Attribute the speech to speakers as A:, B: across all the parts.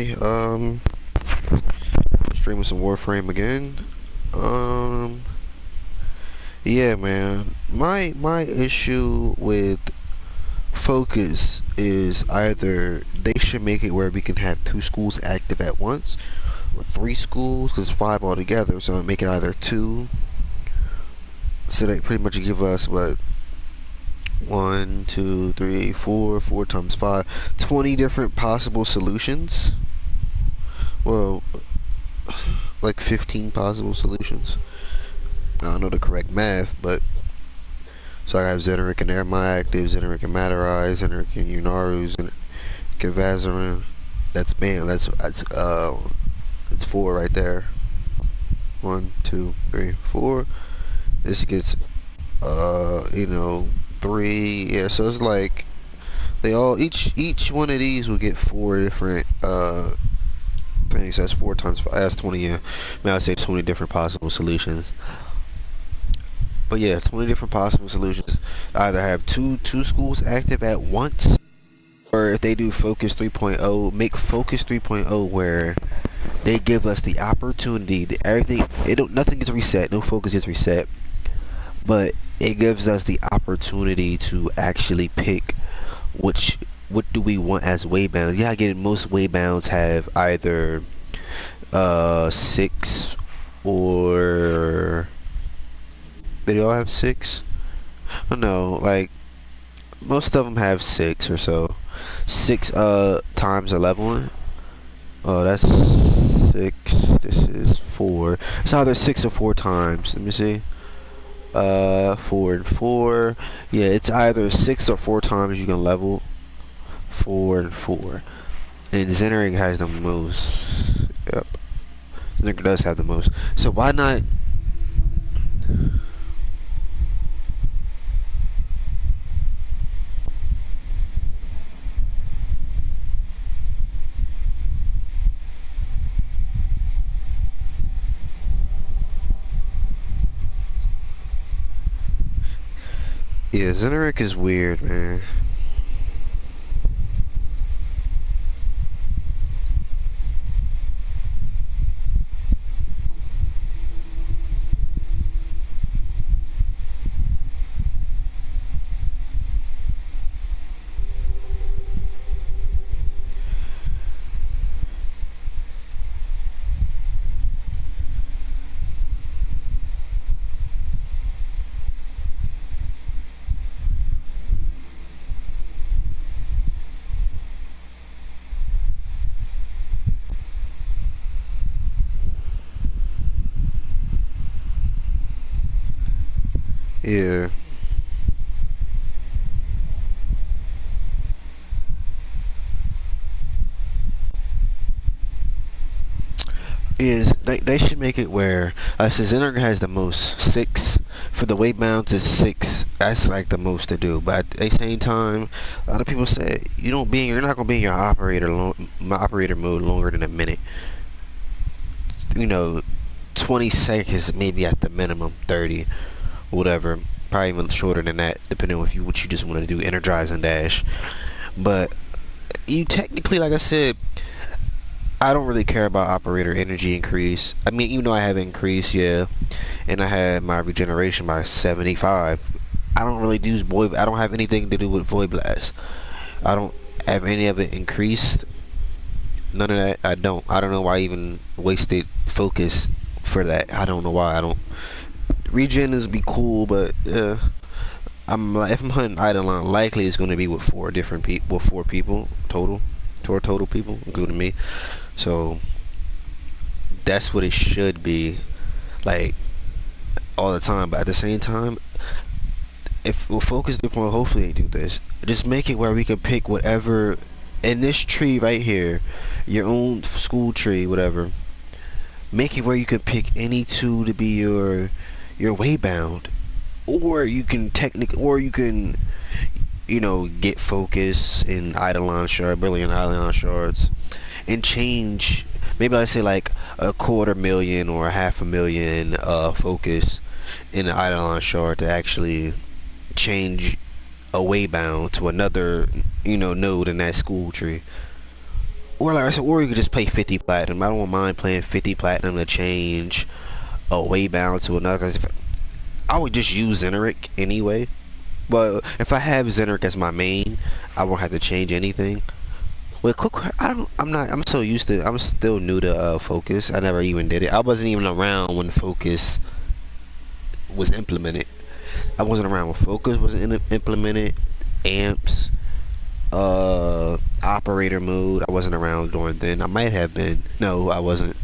A: Hey, streaming some Warframe again. Um, yeah, man. My issue with focus is either they should make it where we can have two schools active at once, or three schools, because five altogether. So make it either two. So they pretty much give us what, one, two, three, four, four times five, 20 different possible solutions. Well, like 15 possible solutions. I don't know the correct math, but so I have Zeneric and Airma active, Zeneric and Matarai, Zeneric and Unaru, Zeneric and Vazarin. That's bam. It's four right there. One, two, three, four. This gets three. Yeah, so it's like they all each one of these will get four different things. That's four times five. That's 20. Yeah, I mean, I'd say 20 different possible solutions. But yeah, 20 different possible solutions. Either have two schools active at once, or if they do Focus 3.0, make Focus 3.0 where they give us the opportunity to everything. Nothing gets reset. No focus gets reset, but it gives us the opportunity to actually pick what do we want as waybounds. Yeah, again, most waybounds have either six or they all have six. Oh, no, like most of them have six or so. Six times a leveling. Oh, that's six. This is four. It's either six or four times. Let me see. Four and four. Yeah, it's either six or four times you can level. Four and four. And Zenering has the most. Yep. Zenering does have the most. So why not? Yeah, Zeneric is weird, man. Yeah. Is they should make it where since Zenering has the most six for the weight bounds is six. That's like the most to do. But at the same time, a lot of people say you're not gonna be in your operator mode longer than a minute. 20 seconds maybe at the minimum, 30, whatever. Probably even shorter than that, depending on what you just want to do, energize and dash. But you technically, like I said, I don't really care about operator energy increase. I mean, even though I have increased, yeah, and I had my regeneration by 75. I don't really use void. I don't have anything to do with void blast. I don't have any of it increased. None of that. I don't know why I even wasted focus for that. I don't know why. I don't. Regen is be cool, but I'm like, if I'm hunting Eidolon, likely it's going to be with four people total, four total people, including me. So that's what it should be, like all the time. But at the same time, if we'll focus the point, hopefully they do this. Just make it where we can pick whatever in this tree right here, your own school tree, whatever. Make it where you can pick any two to be your waybound, or you can get focus in Eidolon shard, brilliant Eidolon shards, and change. Maybe I say like a 250,000 or a 500,000 focus in the Eidolon shard to actually change a waybound to another node in that school tree. or like I said, or you could just play 50 platinum. I don't mind playing 50 platinum to change a way bound to another. 'Cause if I would just use Zeneric anyway. But if I have Zeneric as my main, I won't have to change anything. With quick, I'm so used to. I'm still new to Focus. I never even did it. I wasn't even around when Focus was implemented. I wasn't around when Focus was implemented. Amps, operator mode. I wasn't around during then. I might have been. No, I wasn't.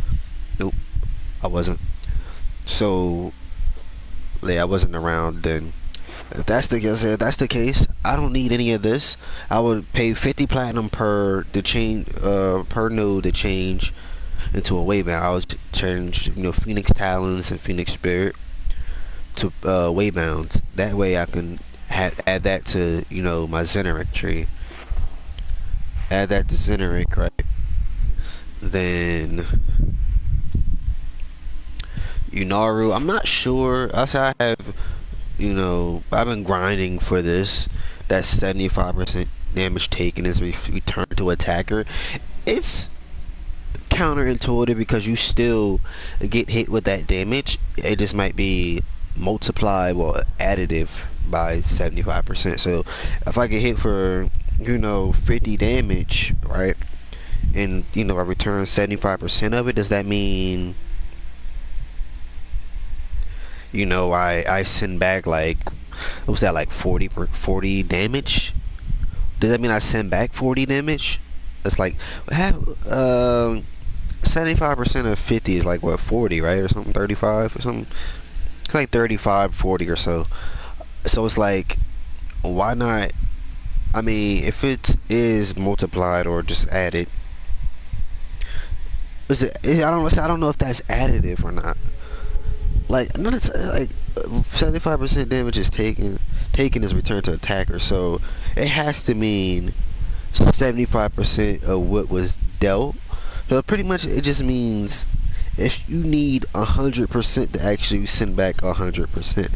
A: Nope, I wasn't. So yeah, I wasn't around then. If that's the case, I don't need any of this. I would pay 50 platinum per the change per node to change into a waybound. I would change Phoenix Talons and Phoenix Spirit to waybounds. That way I can add that to my Zeneric tree. Add that to Zeneric, right? Then Unaru. I'm not sure. I say I have. I've been grinding for this. That 75% damage taken is returned to attacker. It's counterintuitive because you still get hit with that damage. It just might be multiplied, well, additive by 75%. So if I get hit for 50 damage, right, and I return 75% of it, does that mean I send back like, what was that, like 40 damage? Does that mean I send back 40 damage? It's like, 75% of 50 is like what, 40, right? Or something, 35 or something? It's like 35, 40 or so. So it's like, why not? I mean, if it is multiplied or just added, I don't know if that's additive or not. Like, no, it's like 75% damage is taken is returned to attacker, so it has to mean 75% of what was dealt. So pretty much it just means if you need 100% to actually send back 100%.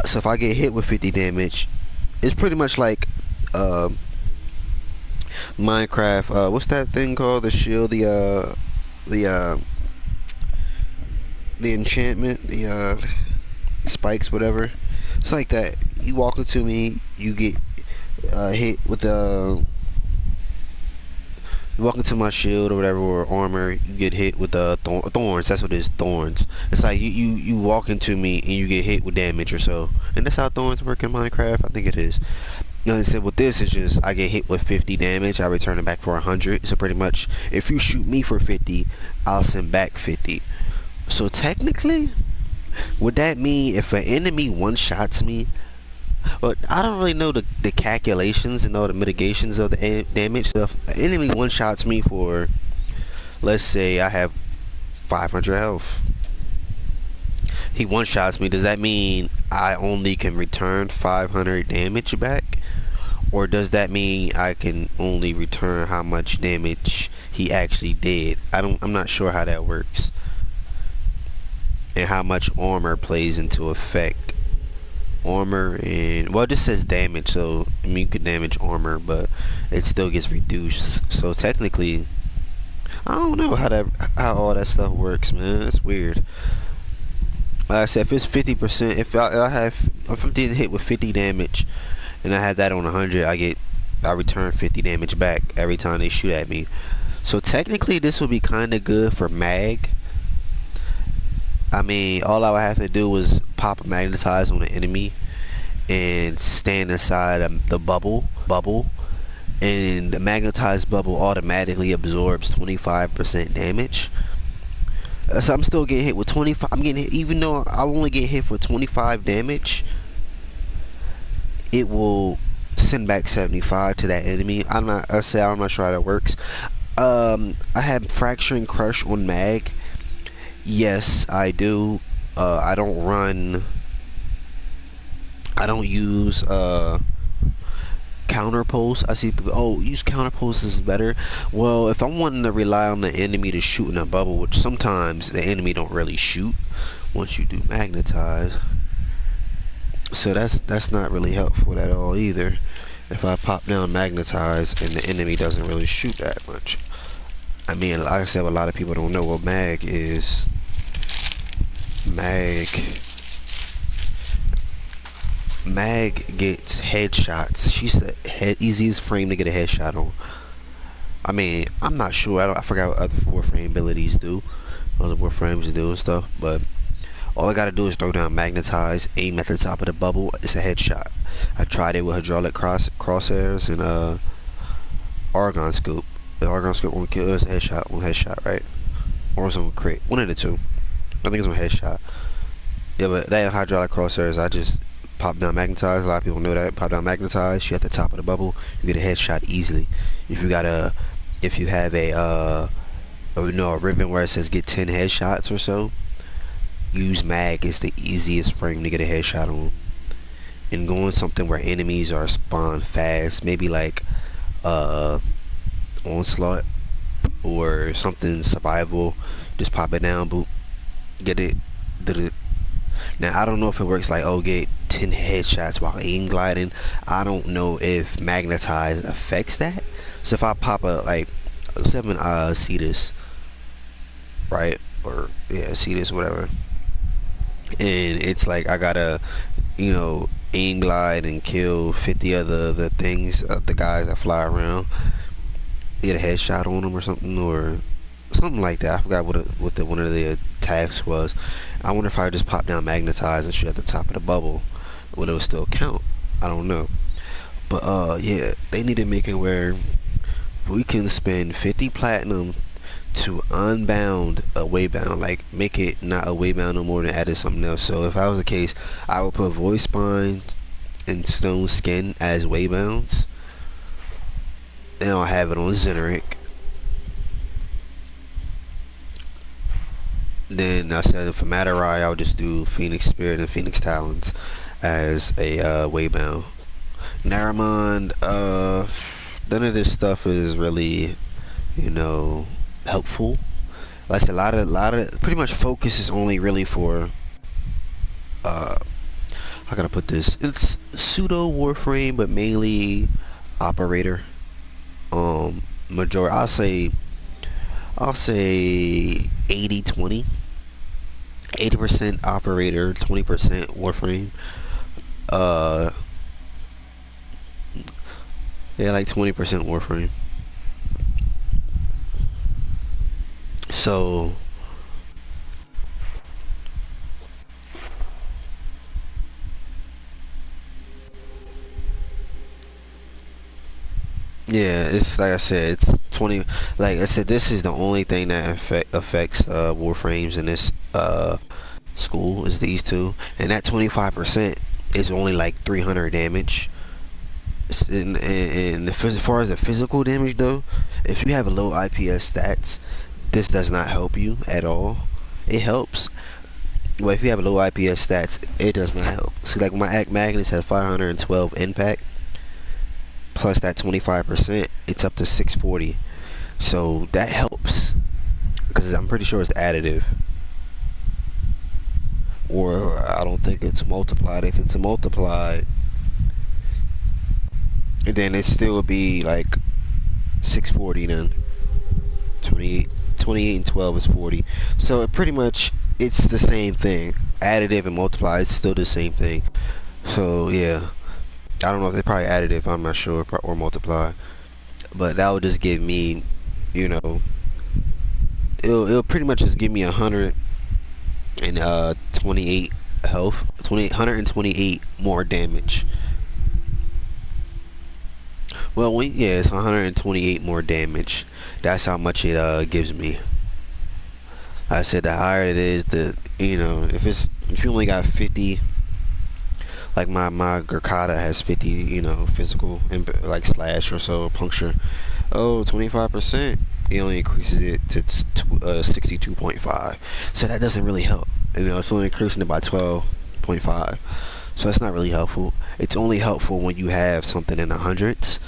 A: So if I get hit with 50 damage, it's pretty much like Minecraft. What's that thing called? The shield. The the enchantment, the spikes, whatever. It's like that. You walk into me, you get hit with the. You walk into my shield or whatever, or armor, you get hit with the thorns. That's what it is, thorns. It's like you walk into me and you get hit with damage or so. And that's how thorns work in Minecraft. I think it is. Like I said, with this, it's just I get hit with 50 damage, I return it back for 100. So pretty much, if you shoot me for 50, I'll send back 50. So technically, would that mean if an enemy one-shots me, but I don't really know the calculations and all the mitigations of the damage. So if an enemy one-shots me for, let's say I have 500 health, he one-shots me, does that mean I only can return 500 damage back? Or does that mean I can only return how much damage he actually did? I'm not sure how that works. And how much armor plays into effect. Armor and, well, it just says damage, so I mean you could damage armor, but it still gets reduced. So technically, I don't know how all that stuff works, man. It's weird. Like I said, if it's 50%, if I'm getting hit with 50 damage, and I had that on 100, I return 50 damage back every time they shoot at me. So technically, this would be kind of good for mag. I mean, all I would have to do was pop a magnetize on the enemy and stand inside the bubble, and the magnetized bubble automatically absorbs 25% damage. So I'm still getting hit with 25. I'm getting hit, even though I only get hit for 25 damage, it will send back 75 to that enemy. I'm not sure how that works. I have fracturing crush on mag. Yes, I do. I don't use counter pulse. I see people, oh, use counter pulse is better. Well, if I'm wanting to rely on the enemy to shoot in a bubble, which sometimes the enemy don't really shoot once you do magnetize, so that's not really helpful at all either. if I pop down magnetize and the enemy doesn't really shoot that much. I mean, like I said, a lot of people don't know what mag is. Mag gets headshots. She's the easiest frame to get a headshot on. I mean, I'm not sure. I forgot what other Warframe abilities do, other Warframes do and stuff. But all I gotta do is throw down magnetize, aim at the top of the bubble. It's a headshot. I tried it with hydraulic crosshairs and argon scope. The argon scope won't kill us. Headshot, one headshot, right? Or it's on crit. One of the two. I think it's on headshot. Yeah, but that hydraulic crosshairs, I just pop down magnetize. A lot of people know that. Pop down magnetize. She at the top of the bubble. You get a headshot easily. If you have a a ribbon where it says get 10 headshots or so, use mag. It's the easiest frame to get a headshot on. And going something where enemies are spawned fast, maybe like onslaught or something survival. Just pop it down, boop, get it. Now I don't know if it works like, oh, get 10 headshots while aim gliding. I don't know if magnetize affects that. So if I pop a like 7 see this, right? Or yeah, see this, whatever. And it's like I gotta, aim glide and kill 50 of the things, the guys that fly around. Get a headshot on them or something like that. I forgot what the one of the attacks was. I wonder if I just pop down magnetize and shoot at the top of the bubble, would it still count? I don't know. But yeah, they need to make it where we can spend 50 platinum to unbound a waybound, like make it not a waybound no more than added something else. So if I was the case, I would put voice spine and stone skin as waybounds. Then I'll have it on Zeneric. Then I said for Matarai, I'll just do Phoenix Spirit and Phoenix Talons as a waybound. Naramond, none of this stuff is really, helpful. Like I said, a lot of pretty much focus is only really for how can I put this? It's pseudo Warframe, but mainly operator. Majority, I'll say 80-20. 80% operator, 20% Warframe. Yeah, like 20% Warframe. So yeah, it's like I said, it's 20. Like I said, this is the only thing that affects Warframes in this school is these two, and that 25% is only like 300 damage. And as far as the physical damage though, if you have low IPS stats, this does not help you at all. It helps, but if you have low IPS stats, it does not help. See, like my Magnus has 512 impact, plus that 25%, it's up to 640. So that helps, because I'm pretty sure it's additive. Or I don't think it's multiplied. If it's multiplied, then it still would be like 640 then. 28 and 12 is 40. So it pretty much, it's the same thing. Additive and multiply, it's still the same thing. So yeah, I don't know if they probably additive, I'm not sure, or multiply. But that would just give me, it'll pretty much just give me 128 health, 128 more damage. Well, yeah, it's 128 more damage. That's how much it gives me. I said the higher it is, if you only got 50, like my Gurkata has 50, physical like slash or so puncture. Oh, 25%. It only increases it to 62.5. So that doesn't really help. It's only increasing it by 12.5. So it's not really helpful. It's only helpful when you have something in the hundreds,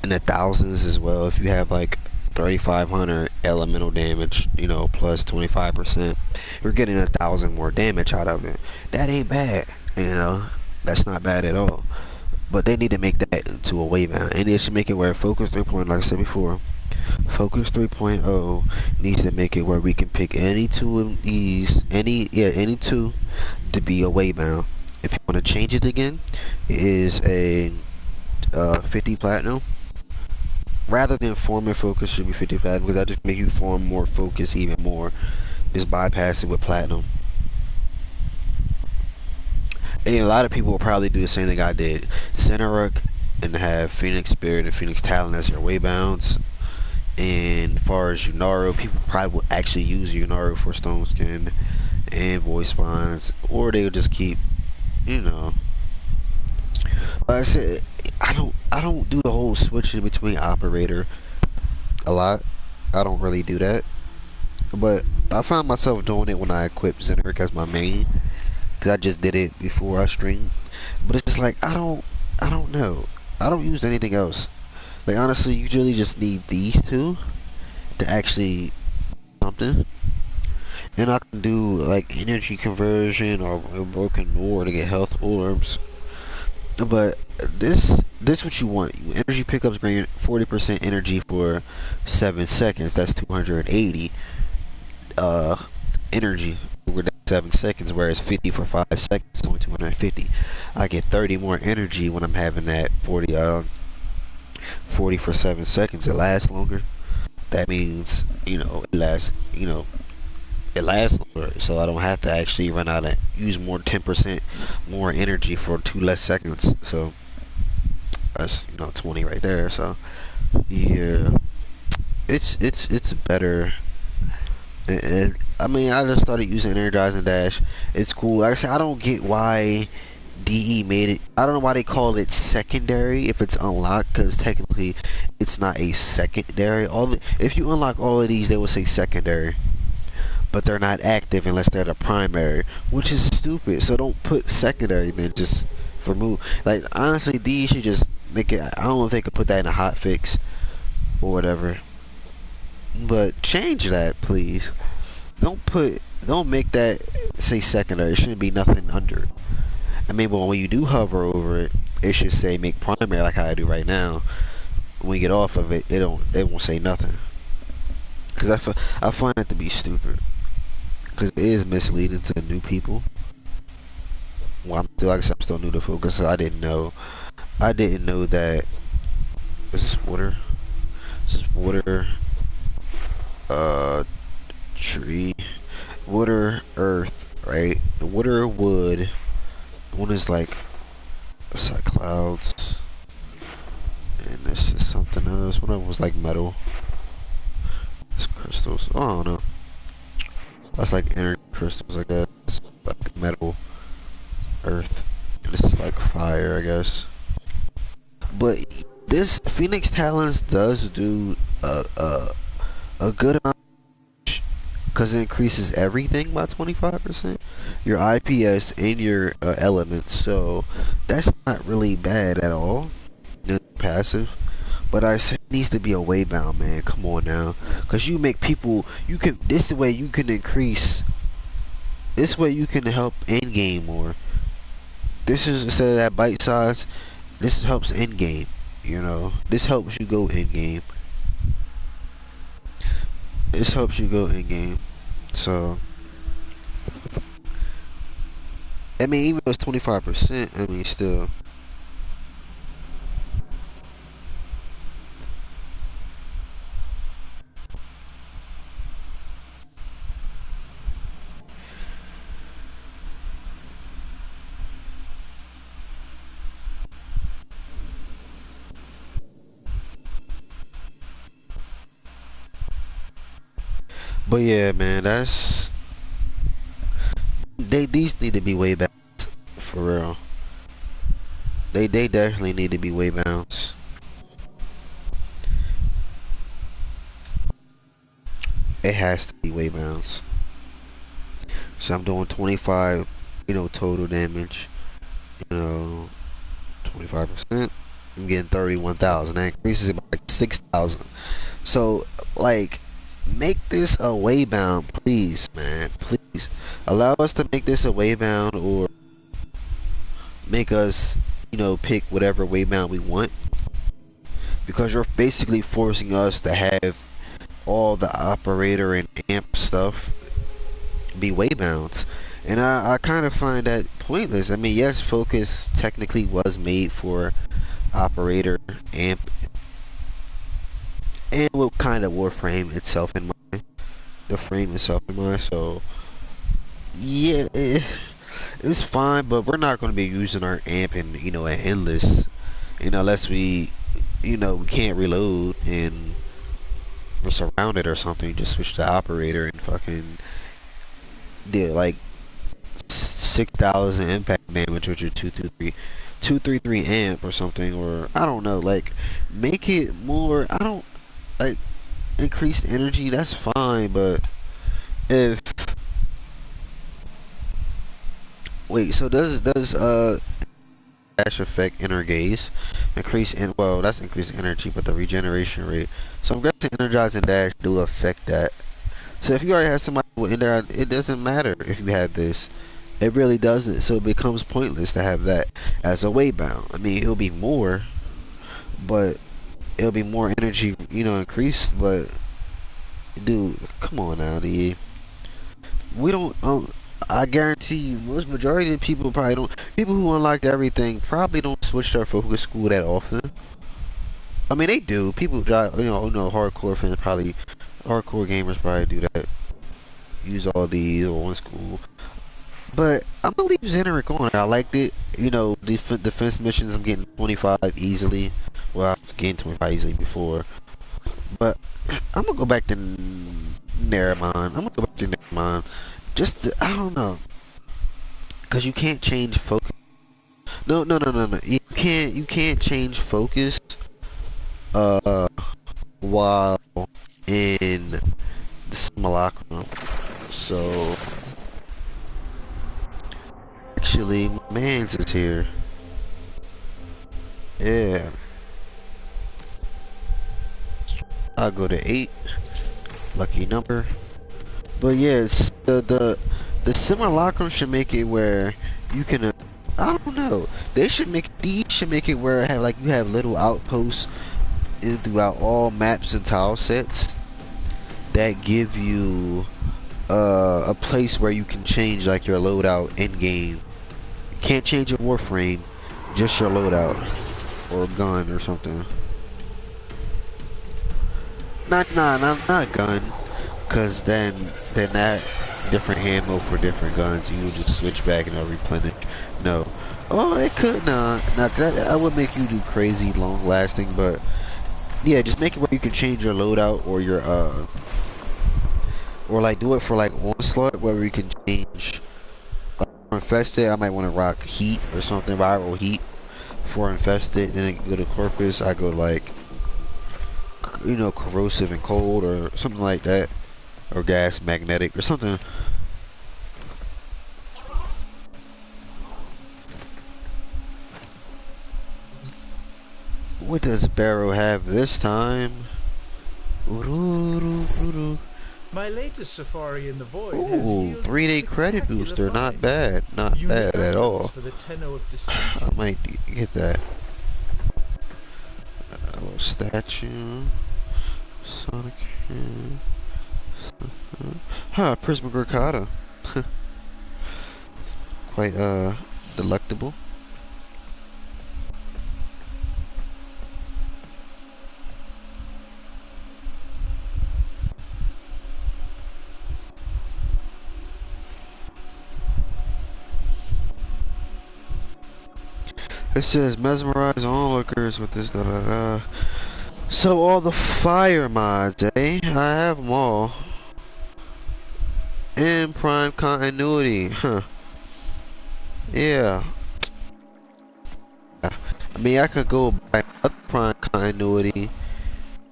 A: in the thousands as well. If you have like 3,500 elemental damage, plus 25%, you're getting 1,000 more damage out of it. That ain't bad, that's not bad at all. But they need to make that into a weight bound, and they should make it where Focus 3.0, like I said before, Focus 3.0 needs to make it where we can pick any two of these, any two to be a weight bound. If you want to change it again, it is a 50 platinum. Rather than form and focus should be 50 platinum, because that just make you form more focus even more. Just bypass it with platinum. And a lot of people will probably do the same thing I did. Cinerook and have Phoenix Spirit and Phoenix Talon as your waybounds. And as far as Unaro, people probably will actually use Unaro for Stone Skin and Voice Bonds, or they'll just keep, you know. Like I said, I don't do the whole switching between operator a lot. I don't really do that. But I found myself doing it when I equipped Zeneric as my main, because I just did it before I streamed. But it's just like I don't know. I don't use anything else. Like honestly, you really just need these two to actually do something. And I can do like energy conversion or broken ore to get health orbs. But this what you want. Energy pickups bring 40% energy for 7 seconds. That's 280 energy over that 7 seconds, whereas 50 for 5 seconds is only 250. I get 30 more energy when I'm having that 40 for 7 seconds. It lasts longer. That means, it lasts longer, so I don't have to actually run out and use more 10% more energy for 2 less seconds. So that's 20 right there. So yeah, it's better. I mean, I just started using Energizing Dash. It's cool. Like I said, I don't get why DE made it. I don't know why they call it secondary if it's unlocked, because technically it's not a secondary. If you unlock all of these, they will say secondary, but they're not active unless they're the primary, which is stupid. So don't put secondary then, just for move. Like honestly, these should just make it. I don't know if they could put that in a hot fix or whatever, but change that, please. Don't make that say secondary. It shouldn't be nothing under it. I mean, but when you do hover over it, it should say make primary, like how I do right now. When you get off of it, it won't say nothing. Cause I find it to be stupid. Cause it is misleading to the new people. Well, like I said, I'm still new to Focus, so I didn't know. I didn't know that. Is this water? This is water. Tree, water, earth, right? The water, wood. One is like, it's like clouds, and this is something else. One of them was like metal. It's crystals. Oh, I don't know. That's like energy crystals, I guess. Like metal, earth, and this is like fire, I guess. But this Phoenix Talons does do a good amount, because it increases everything by 25%, your IPS and your elements, so that's not really bad at all. It's passive, but I say it needs to be a way bound, man. Come on now, because you make people, this way you can increase, this way you can help end game more. This is, instead of that bite size, this helps end game. This helps you go end game. This helps you go in game. So I mean, even though it's 25%, I mean still. But yeah, man, these need to be way back for real. They definitely need to be way bounds. It has to be way bounds. So I'm doing 25, total damage. 25%. I'm getting 31,000. That increases it by like 6,000. So like, make this a way bound, please, man. Please allow us to make this a way bound, or make us pick whatever waybound we want, because you're basically forcing us to have all the operator and amp stuff be waybounds. And I kind of find that pointless. I mean, yes, Focus technically was made for operator, amp, and with kind of Warframe itself in mind, the frame itself in mind. So yeah, it's fine, but we're not going to be using our amp and an endless, unless we can't reload and we're surrounded or something. Just switch the operator and fucking did like 6,000 impact damage, which are 233 amp or something, or I don't know. Like, make it more. I don't like increased energy. That's fine, but if wait, so does dash affect inner gaze? Increase in well, that's increased energy, but the regeneration rate. So I'm guessing energize and dash do affect that. So if you already have somebody in there, it doesn't matter if you have this. It really doesn't. So it becomes pointless to have that as a waybound. I mean, it'll be more, but it'll be more energy, increased. But dude, come on now, dude. We don't. I guarantee you, most majority of people probably don't. People who unlocked everything probably don't switch their focus school that often. I mean, they do. People, hardcore fans probably, hardcore gamers probably do that. Use all these or one school. But I'm gonna leave Xeneric on. I liked it. Defense missions I'm getting 25 easily. Well, I was getting 25 easily before. But I'm gonna go back to Naramon. I'm gonna go back to Naramon. I don't know. Cause you can't change focus. No. You can't change focus while in the simulacrum. So actually, my man's is here. Yeah. I'll go to 8. Lucky number. But yes, the simulacrum should make it where you can. I don't know. These should make it where you have little outposts throughout all maps and tile sets that give you a place where you can change like your loadout in game. You can't change your Warframe, just your loadout or gun or something. Not gun, cause then that different ammo for different guns. You just switch back and it'll replenish. No. Oh, it could not that would make you do crazy long lasting, but yeah, just make it where you can change your loadout or your or like do it for like onslaught where you can change. For infested, I might want to rock heat or something, viral heat for infested. Then I can go to corpus. I go like corrosive and cold or something like that, or gas magnetic or something. What does Barrow have this time?
B: My latest safari in the void.
A: Ooh, 3-day credit booster. Not bad. Not bad at all.
B: For the tenor of
A: I might get that. A little statue. Sonic. Huh, Prisma Gurkata. Quite delectable. It says mesmerize onlookers with this So all the fire mods, eh? I have them all. In prime continuity, huh? Yeah. I mean, I could go buy another prime continuity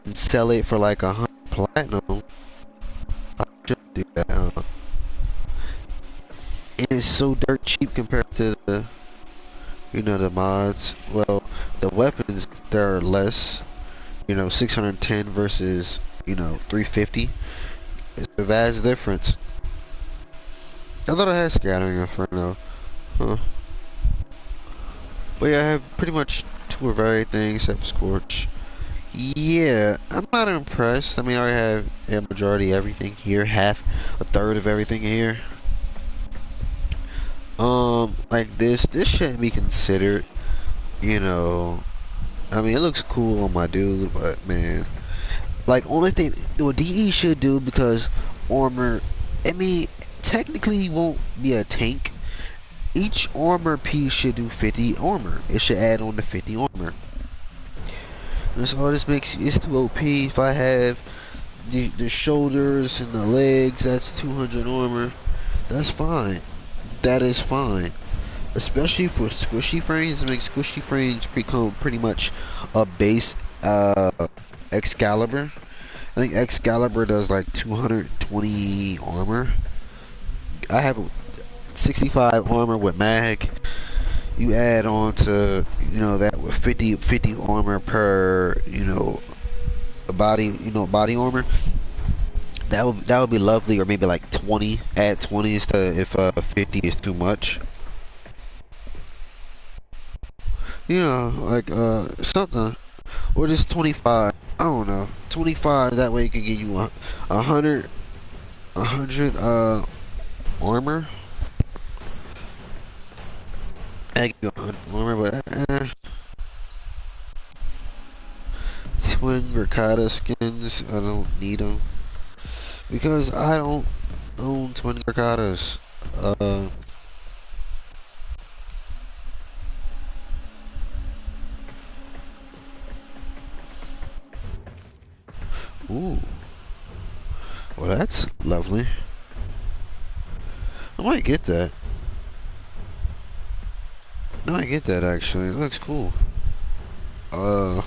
A: and sell it for like 100 platinum. I should do that, huh? And it's so dirt cheap compared to the the mods. Well, the weapons, they're less, 610 versus 350. It's a vast difference. I thought I had scattering inferno. Huh. But yeah, I have pretty much two of everything except Scorch. Yeah, I'm not impressed. I mean, I already have a majority of everything here, half, a third of everything here. Like this shouldn't be considered, you know. I mean, it looks cool on my dude, but man, like only thing what DE should do because armor. I mean, technically, he won't be a tank. Each armor piece should do 50 armor. It should add on to 50 armor. And so this makes it's too OP. If I have the shoulders and the legs, that's 200 armor. That's fine. That is fine. Especially for squishy frames, it makes squishy frames become pretty much a base Excalibur. I think Excalibur does like 220 armor. I have 65 armor with mag. You add on to, you know, that with 50 armor per, you know, body armor. That would be lovely, or maybe like 20. Add 20 instead if 50 is too much. You know, like something, or just 25. I don't know, 25. That way it can give you a hundred armor. I give you 100 armor, but twin Ricotta skins, I don't need them because I don't own twin Ricottas. Uh, ooh, well that's lovely. I might get that. I might get that actually. It looks cool. Uh,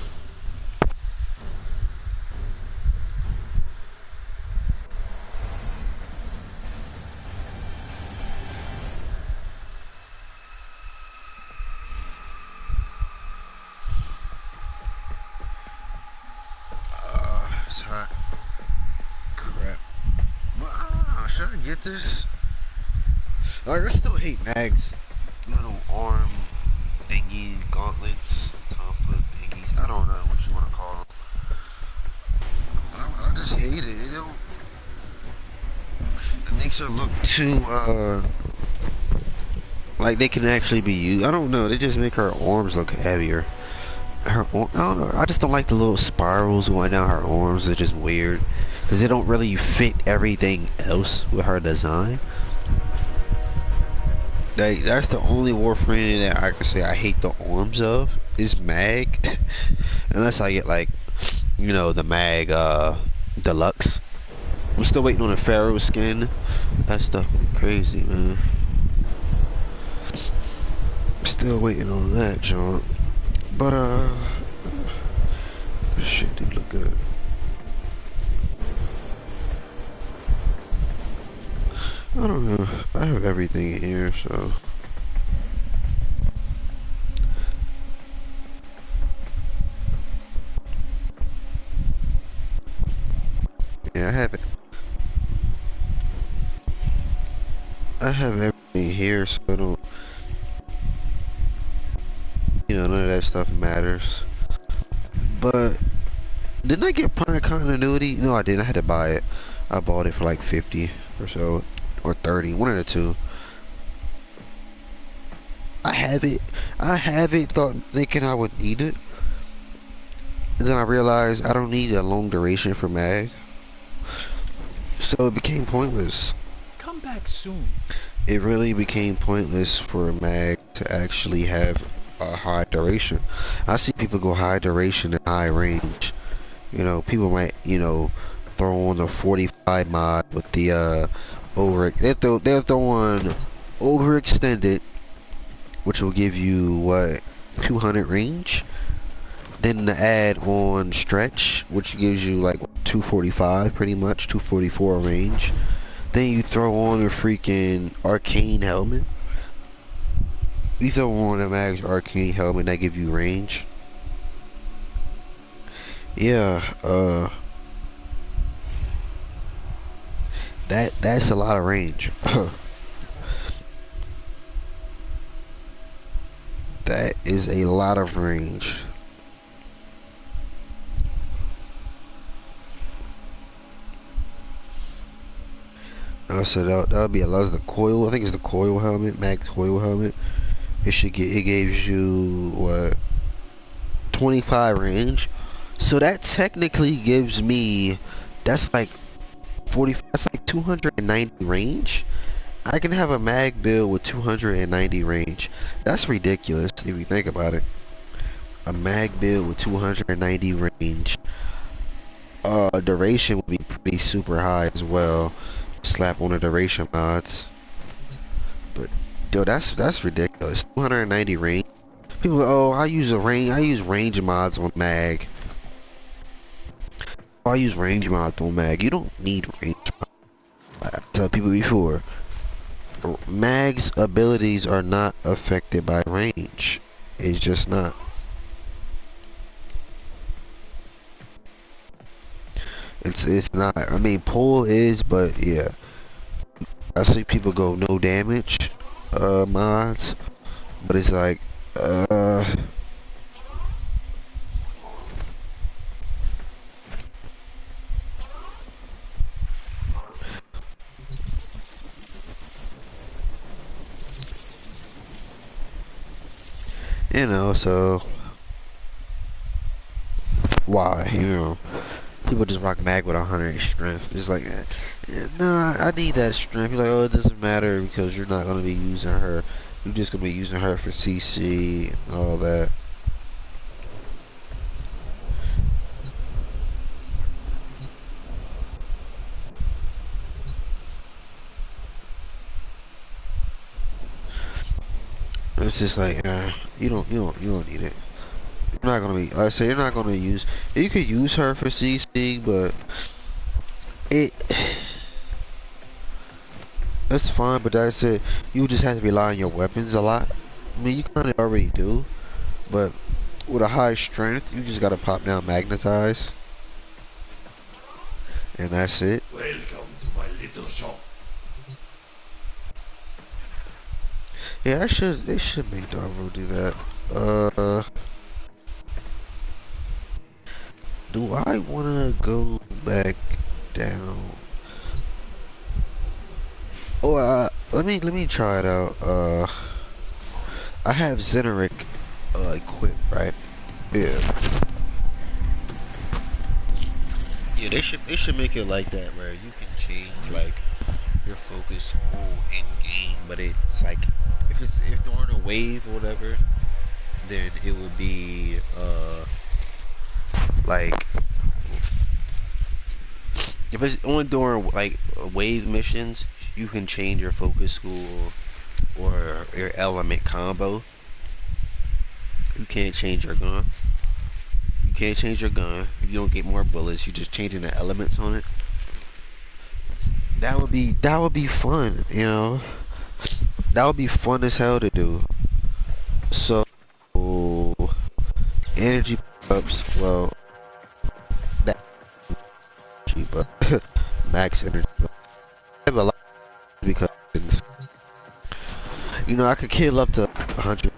A: it's hot. Crap. Well, I don't know. Should I get this? Like, I still hate mags. Little arm thingies, gauntlets, tompa thingies. I don't know what you want to call them. I just hate it. It don't. It makes it look too like they can actually be used. I don't know. They just make her arms look heavier. I don't know. I just don't like the little spirals going down her arms. They're just weird because they don't really fit everything else with her design. Like, that's the only Warframe that I can say I hate the arms of is mag. Unless I get like, you know, the mag deluxe. I'm still waiting on a Pharaoh skin. That stuff crazy, man. Still waiting on that junk. But that shit do look good. I don't know. I have everything in here, so. Yeah, I have it. I have everything here, so I don't. You know, none of that stuff matters. But didn't I get Prime Continuity? No, I didn't. I had to buy it. I bought it for like 50 or so, or 30, one of the two. I have it. I have it, thinking I would need it. And then I realized I don't need a long duration for mag. So it became pointless.
B: Come back soon.
A: It really became pointless for mag to actually have a high duration. I see people go high duration and high range. You know, people might, you know, throw on the 45 mod with the they'll throw on overextended, which will give you what, 200 range. Then the add on stretch, which gives you like 245, pretty much 244 range. Then you throw on a freaking arcane helmet. You throw on a max arcane helmet that give you range. Yeah, that's a lot of range. That is a lot of range. So that would be a lot of the coil. I think it's the coil helmet, mag coil helmet. It gives you what 25 range. So that technically gives me that's like 40. That's like 290 range. I can have a mag build with 290 range. That's ridiculous if you think about it. A mag build with 290 range. Duration would be pretty super high as well. Slap on the duration mods. But yo, that's ridiculous. 290 range. People, oh, I use range mods on mag. I use range mods on mag. You don't need range mods. I tell people before. Mag's abilities are not affected by range. It's just not. It's not. I mean, pull is, but yeah. I see people go no damage mods, but it's like you know, so why, you know, people just rock mag with 100 strength. It's like, nah, I need that strength. You're like, oh, it doesn't matter because you're not gonna be using her. You're just gonna be using her for CC and all that. It's just like, you don't need it. You're not gonna be. Like I say, you're not gonna use. You could use her for CC, but it. That's fine, but that's it. You just have to rely on your weapons a lot. I mean, you kind of already do, but with a high strength, you just gotta pop down magnetize, and that's it.
C: Welcome to my little shop.
A: Yeah, they should make Darvo do that. Do I wanna go back down? Oh, let me try it out. I have Zeneric equipped, right? Yeah. Yeah, they should make it like that where you can change like your focus all in game, but it's like if during a wave or whatever, then it would be like if it's only during like wave missions, you can change your focus school or your element combo. You can't change your gun. You can't change your gun. If you don't get more bullets, you just changing the elements on it. That would be fun, you know. That would be fun as hell to do. So energy ups, well, that energy, but max energy. I have a lot because you know I could kill up to 100.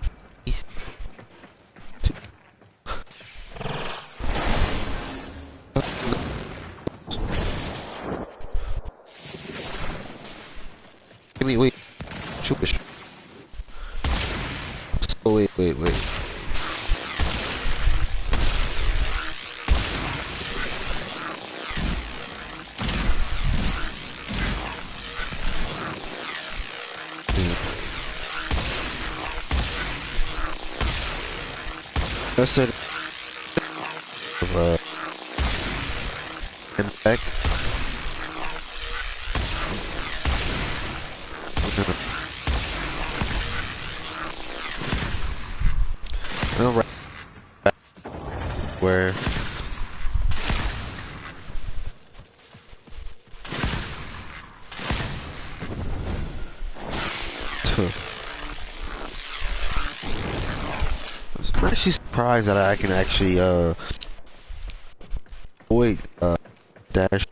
A: Give me wait. Shoot this. So wait. I said, impact. Alright. Where? I'm actually surprised that I can actually avoid dash.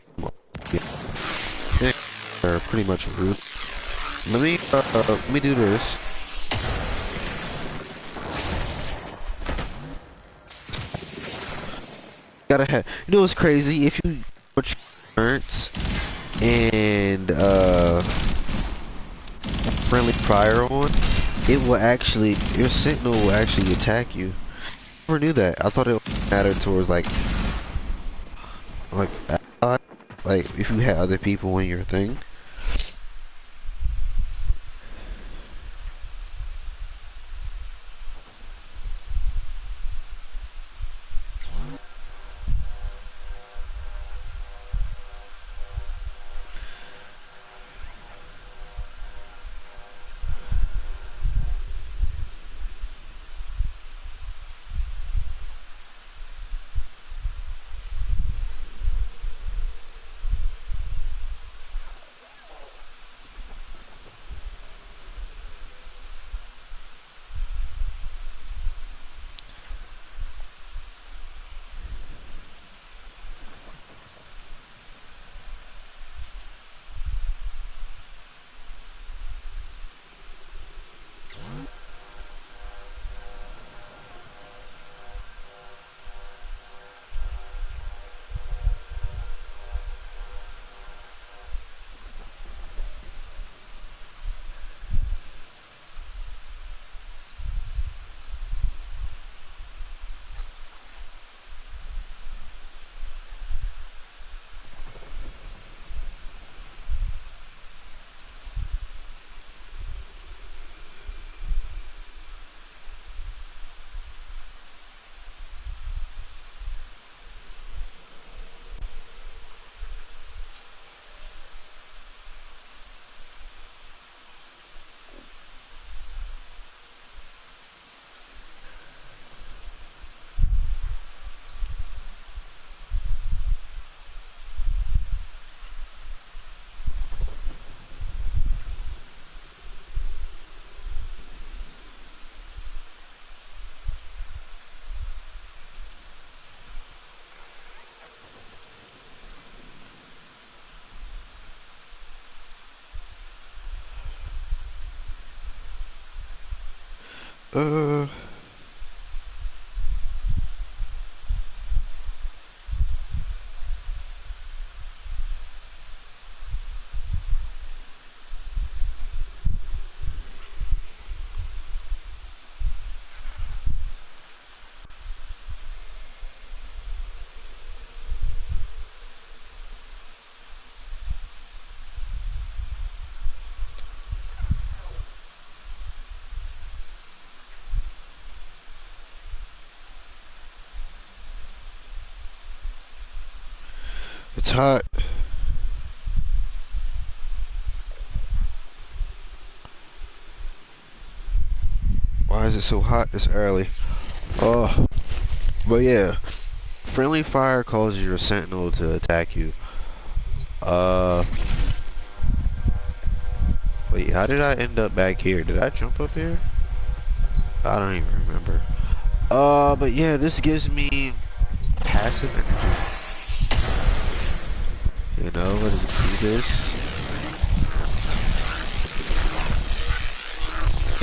A: Yeah, they're pretty much rude. Let me do this. Gotta have. You know what's crazy? If you put your turrets and friendly fire on, it will actually your sentinel will actually attack you. I never knew that. I thought it mattered towards like like if you had other people in your thing. Uh, it's hot. Why is it so hot this early? Oh, but yeah, friendly fire causes your sentinel to attack you. Uh, wait, how did I end up back here? Did I jump up here? I don't even remember. But yeah, this gives me passive energy. You know, let's do this.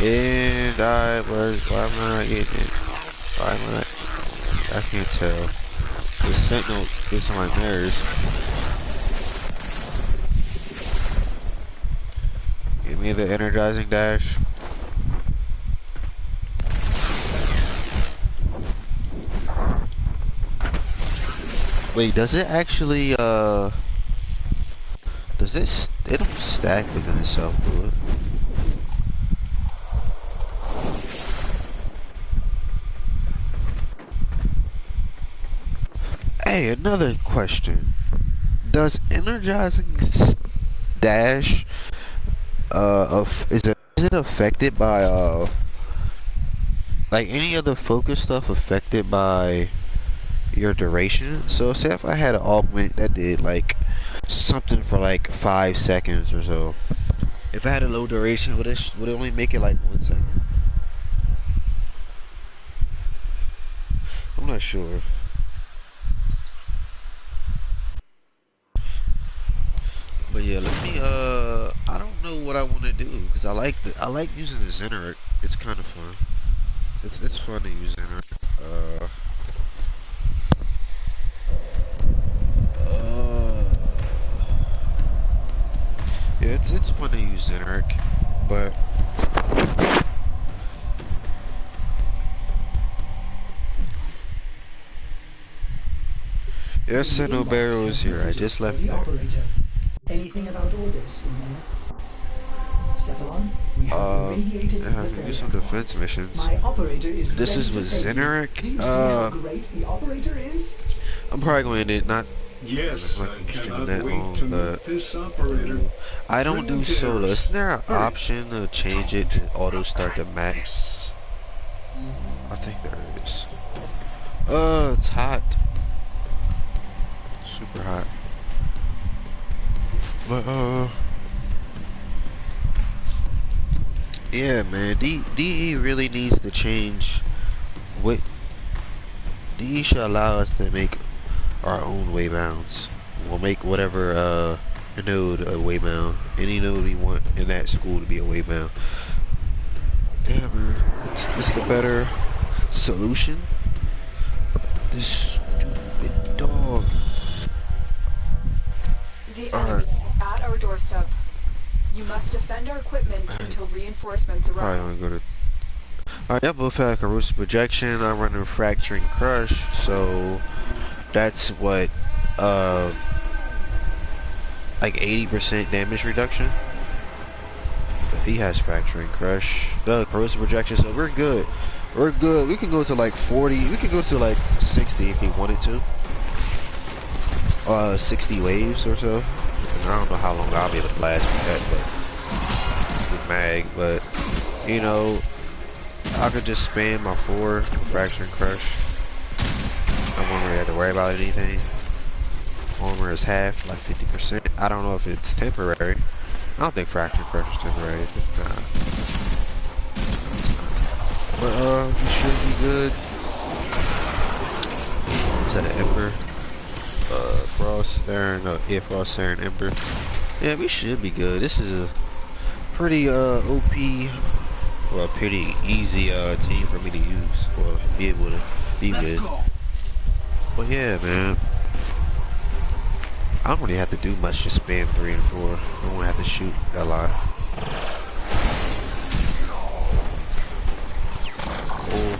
A: And why am I not getting it? Why am I not, I can't tell. The sentinel gets on my nerves. Give me the energizing dash. Wait, does it actually, does it don't stack within itself, do it? Hey, another question. Does energizing dash, is it affected by, like any other focus stuff affected by your duration? So say if I had an augment that did like something for like 5 seconds or so. If I had a low duration, would it only make it like 1 second? I'm not sure. But yeah, let me I don't know what I want to do because I like using the Zener. It's kind of fun. It's fun to use Zener. it's fun to use Zeneric, but yes,
D: The
A: no
D: inbox
A: barrel is
D: has
A: here. I
D: messages
A: just
D: for
A: left
D: the
A: there.
D: operator. Anything about orders in there? Cephalon, we have irradiated
A: Yeah, I
D: the
A: can do some
D: ferrocords.
A: defense missions.
D: My operator is
A: This
D: ready
A: is
D: to
A: with
D: save you.
A: Zeneric.
D: Do you see how great the operator is?
A: I'm probably going to end it not
C: Yes, I
A: streaming
C: cannot
A: that
C: wait
A: long,
C: to
A: but
C: meet this operator.
A: I don't
C: Bring him
A: do
C: to
A: solo. Isn't
C: Eris.
A: there an
C: Hurry.
A: option to change it to auto start the
C: Regret
A: match?
C: this.
A: I think there is. It's hot. Super hot. But yeah, man. DE really needs to change. What DE should allow us to make our own waybounds. We'll make whatever node a waybound. Any node we want in that school to be a waybound. Yeah, man. It's the better solution. This stupid dog.
E: The enemy is at our doorstep. You must defend our equipment until reinforcements
A: Probably
E: arrive.
A: wanna go to. Alright, I both have corrosive projection. I'm running fracturing crush, so that's what like 80% damage reduction. If he has fracturing crush, the corrosive projection, so we're good. We're good. We can go to like 40. We can go to like 60 if we wanted to. 60 waves or so. And I don't know how long I'll be able to last with that, but with mag. But you know, I could just spam my 4 fracturing crush. I won't really have to worry about anything. Armor is half, like 50%. I don't know if it's temporary. I don't think fracturing crush is temporary. Nah. But we should be good. Is that an Ember? Frost, Aaron, yeah, Frost, Aaron, Ember. Yeah, we should be good. This is a pretty OP, or a pretty easy team for me to use, or be able to be with. But yeah, man. I don't really have to do much, just spam 3 and 4. I don't have to shoot a lot. Oh.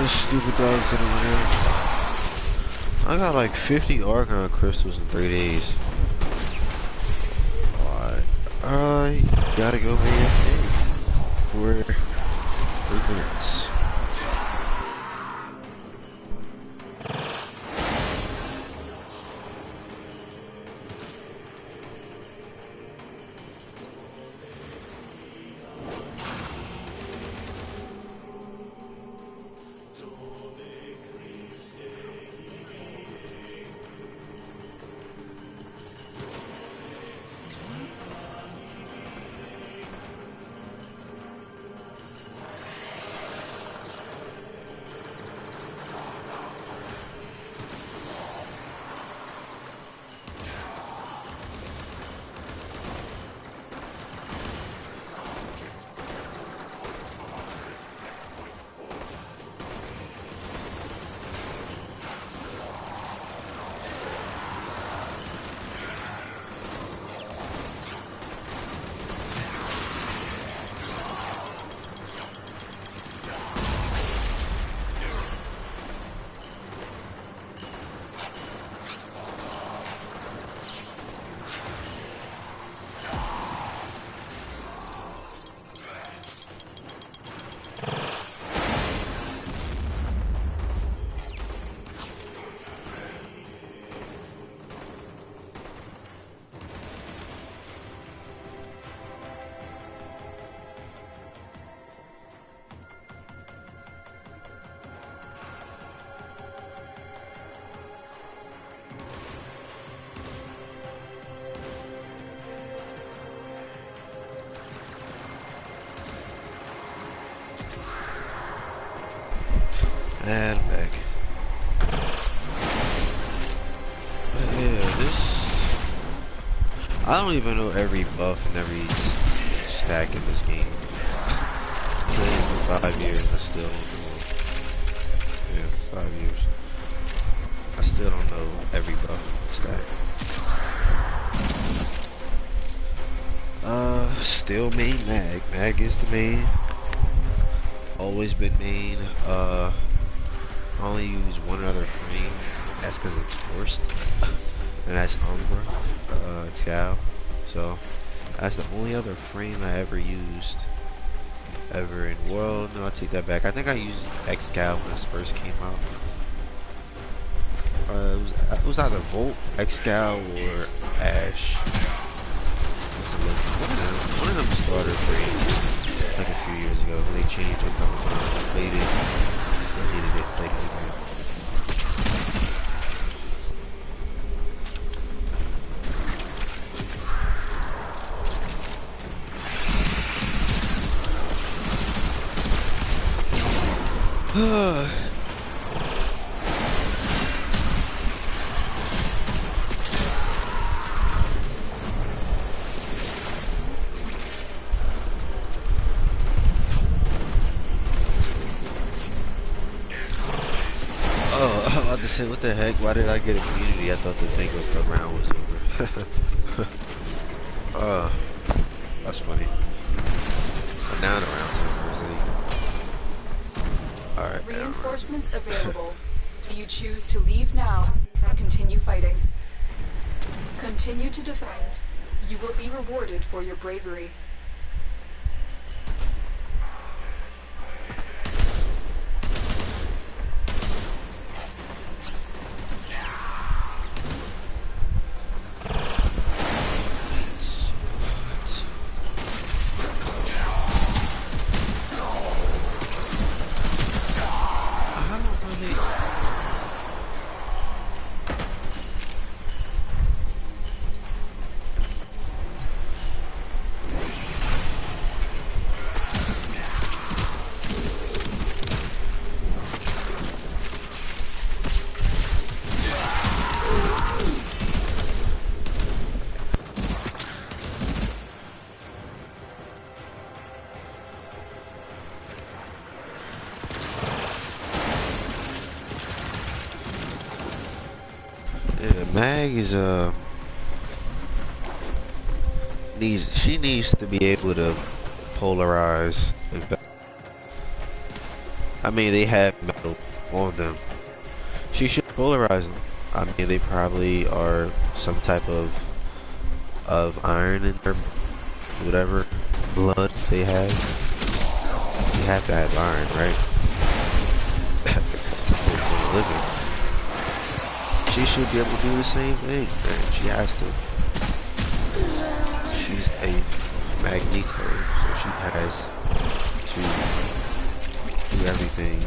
A: Stupid dogs in there. I got like 50 Argon crystals in 3 days. I gotta go AFK for 3 minutes. And I'm back. But yeah, this... I don't even know every buff and every stack in this game. Played for 5 years, I still don't know. Yeah, 5 years. I still don't know every buff and stack. Still main mag. Mag is the main. Always been main. I only use one other frame. That's because it's forced. And that's Umbra. Cal. So, that's the only other frame I ever used. Ever in world. No, I'll take that back. I think I used X-Cal when this first came out. It was either Volt, X-Cal, or Ash. One of them starter frames like a few years ago. They changed it a couple times. I played it. I hated it. Played it again. Oh, I was about to say, what the heck? Why did I get a community? I thought the thing was the round was over. That's funny. But now the round's over. Alright.
E: Reinforcements available. Do you choose to leave now or continue fighting? Continue to defend. You will be rewarded for your bravery.
A: Yeah, Mag is she needs to be able to polarize. I mean, they have metal on them. She should polarize them. I mean, they probably are some type of iron in their whatever blood they have. You have to have iron, right? It's supposed to be living. She should be able to do the same thing, man. She has to. She's a magneto, so she has to do everything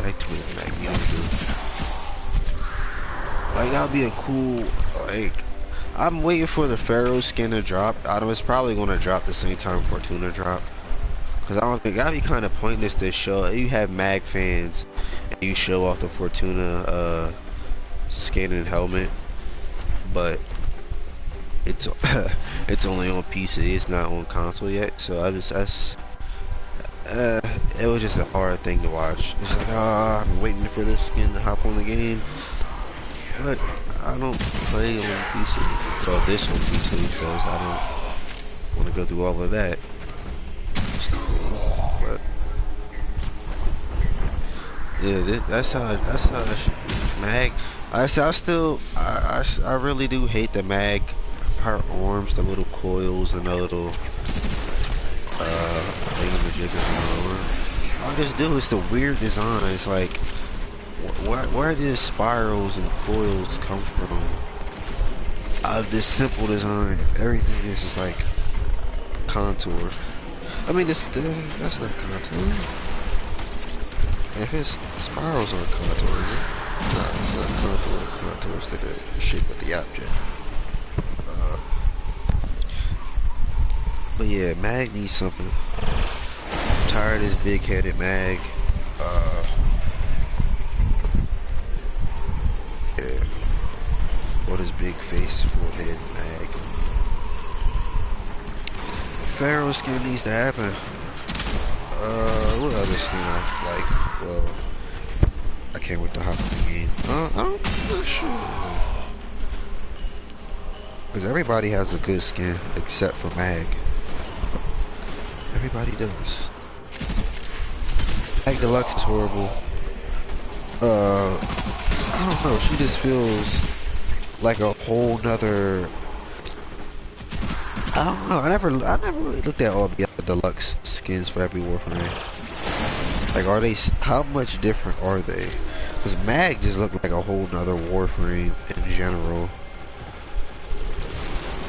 A: like what Magneto do. Like, that would be a cool, like, I'm waiting for the Pharaoh skin to drop. It's probably going to drop the same time Fortuna drop. Because I don't think, that'd be kind of pointless to show. You have Mag fans, and you show off the Fortuna, skin and helmet, but it's it's only on PC. It's not on console yet. So it was just a hard thing to watch. It's like, I'm waiting for this skin to hop on the game, but I don't play on PC. Well, this on PC because I don't want to go through all of that. But yeah, that's how Mag. I really do hate the Mag, her arms, the little coils and the little thingamajiggers on the arm. All this do is the weird design. It's like, where did spirals and coils come from? Out of this simple design, if everything is just like contour. I mean, that's not contour. If it's spirals aren't contour, is it? No, it's not contour. Contour is the shape of the object. But yeah, Mag needs something. I'm tired of this big-headed Mag. Yeah. Or this big face, forehead Mag. Pharaoh skin needs to happen. What other skin I like? Well, I can't wait to hop in the game. I'm not sure. Because everybody has a good skin except for Mag. Everybody does. Mag Deluxe is horrible. I don't know. She just feels like a whole nother. I don't know. I never really looked at all the other deluxe skins for every Warframe. Like, are they? How much different are they? Because Mag just looked like a whole nother Warframe in general.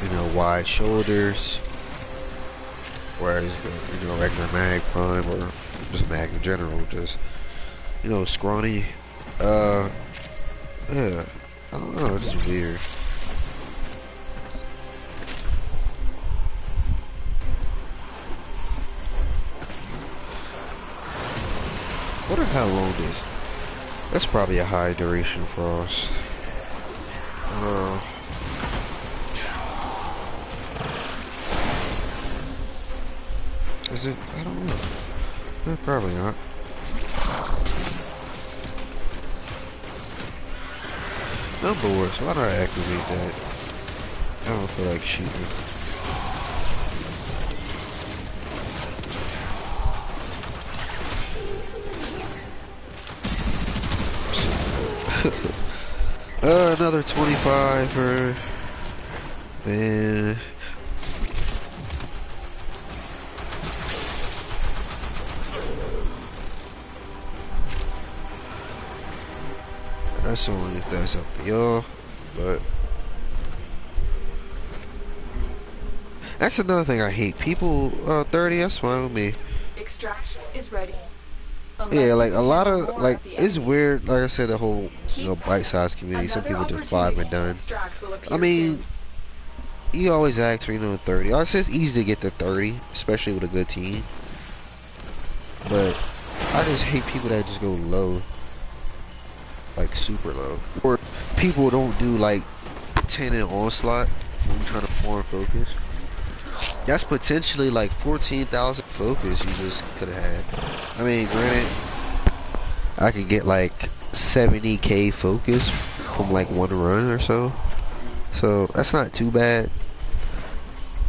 A: You know, wide shoulders, whereas the regular Mag Prime or just Mag in general, just scrawny. Yeah, I don't know. It's just weird. Wonder how long this. That's probably a high duration frost. Is it? I don't know. Probably not. I'm bored, so why not activate that? I don't feel like shooting. Another 25 for then. That's only if that's up to y'all, but that's another thing I hate. People 30, that's fine with me.
E: Extraction is ready.
A: Yeah, like a lot of like it's weird. Like I said, the whole bite-sized community. Some people just 5 and done. I mean, you always ask for 30. I say it's easy to get to 30, especially with a good team. But I just hate people that just go low, like super low, or people don't do like 10 in onslaught when trying to farm focus. That's potentially like 14,000 focus you just could have had. I mean, granted, I could get like 70k focus from like one run or so. So that's not too bad.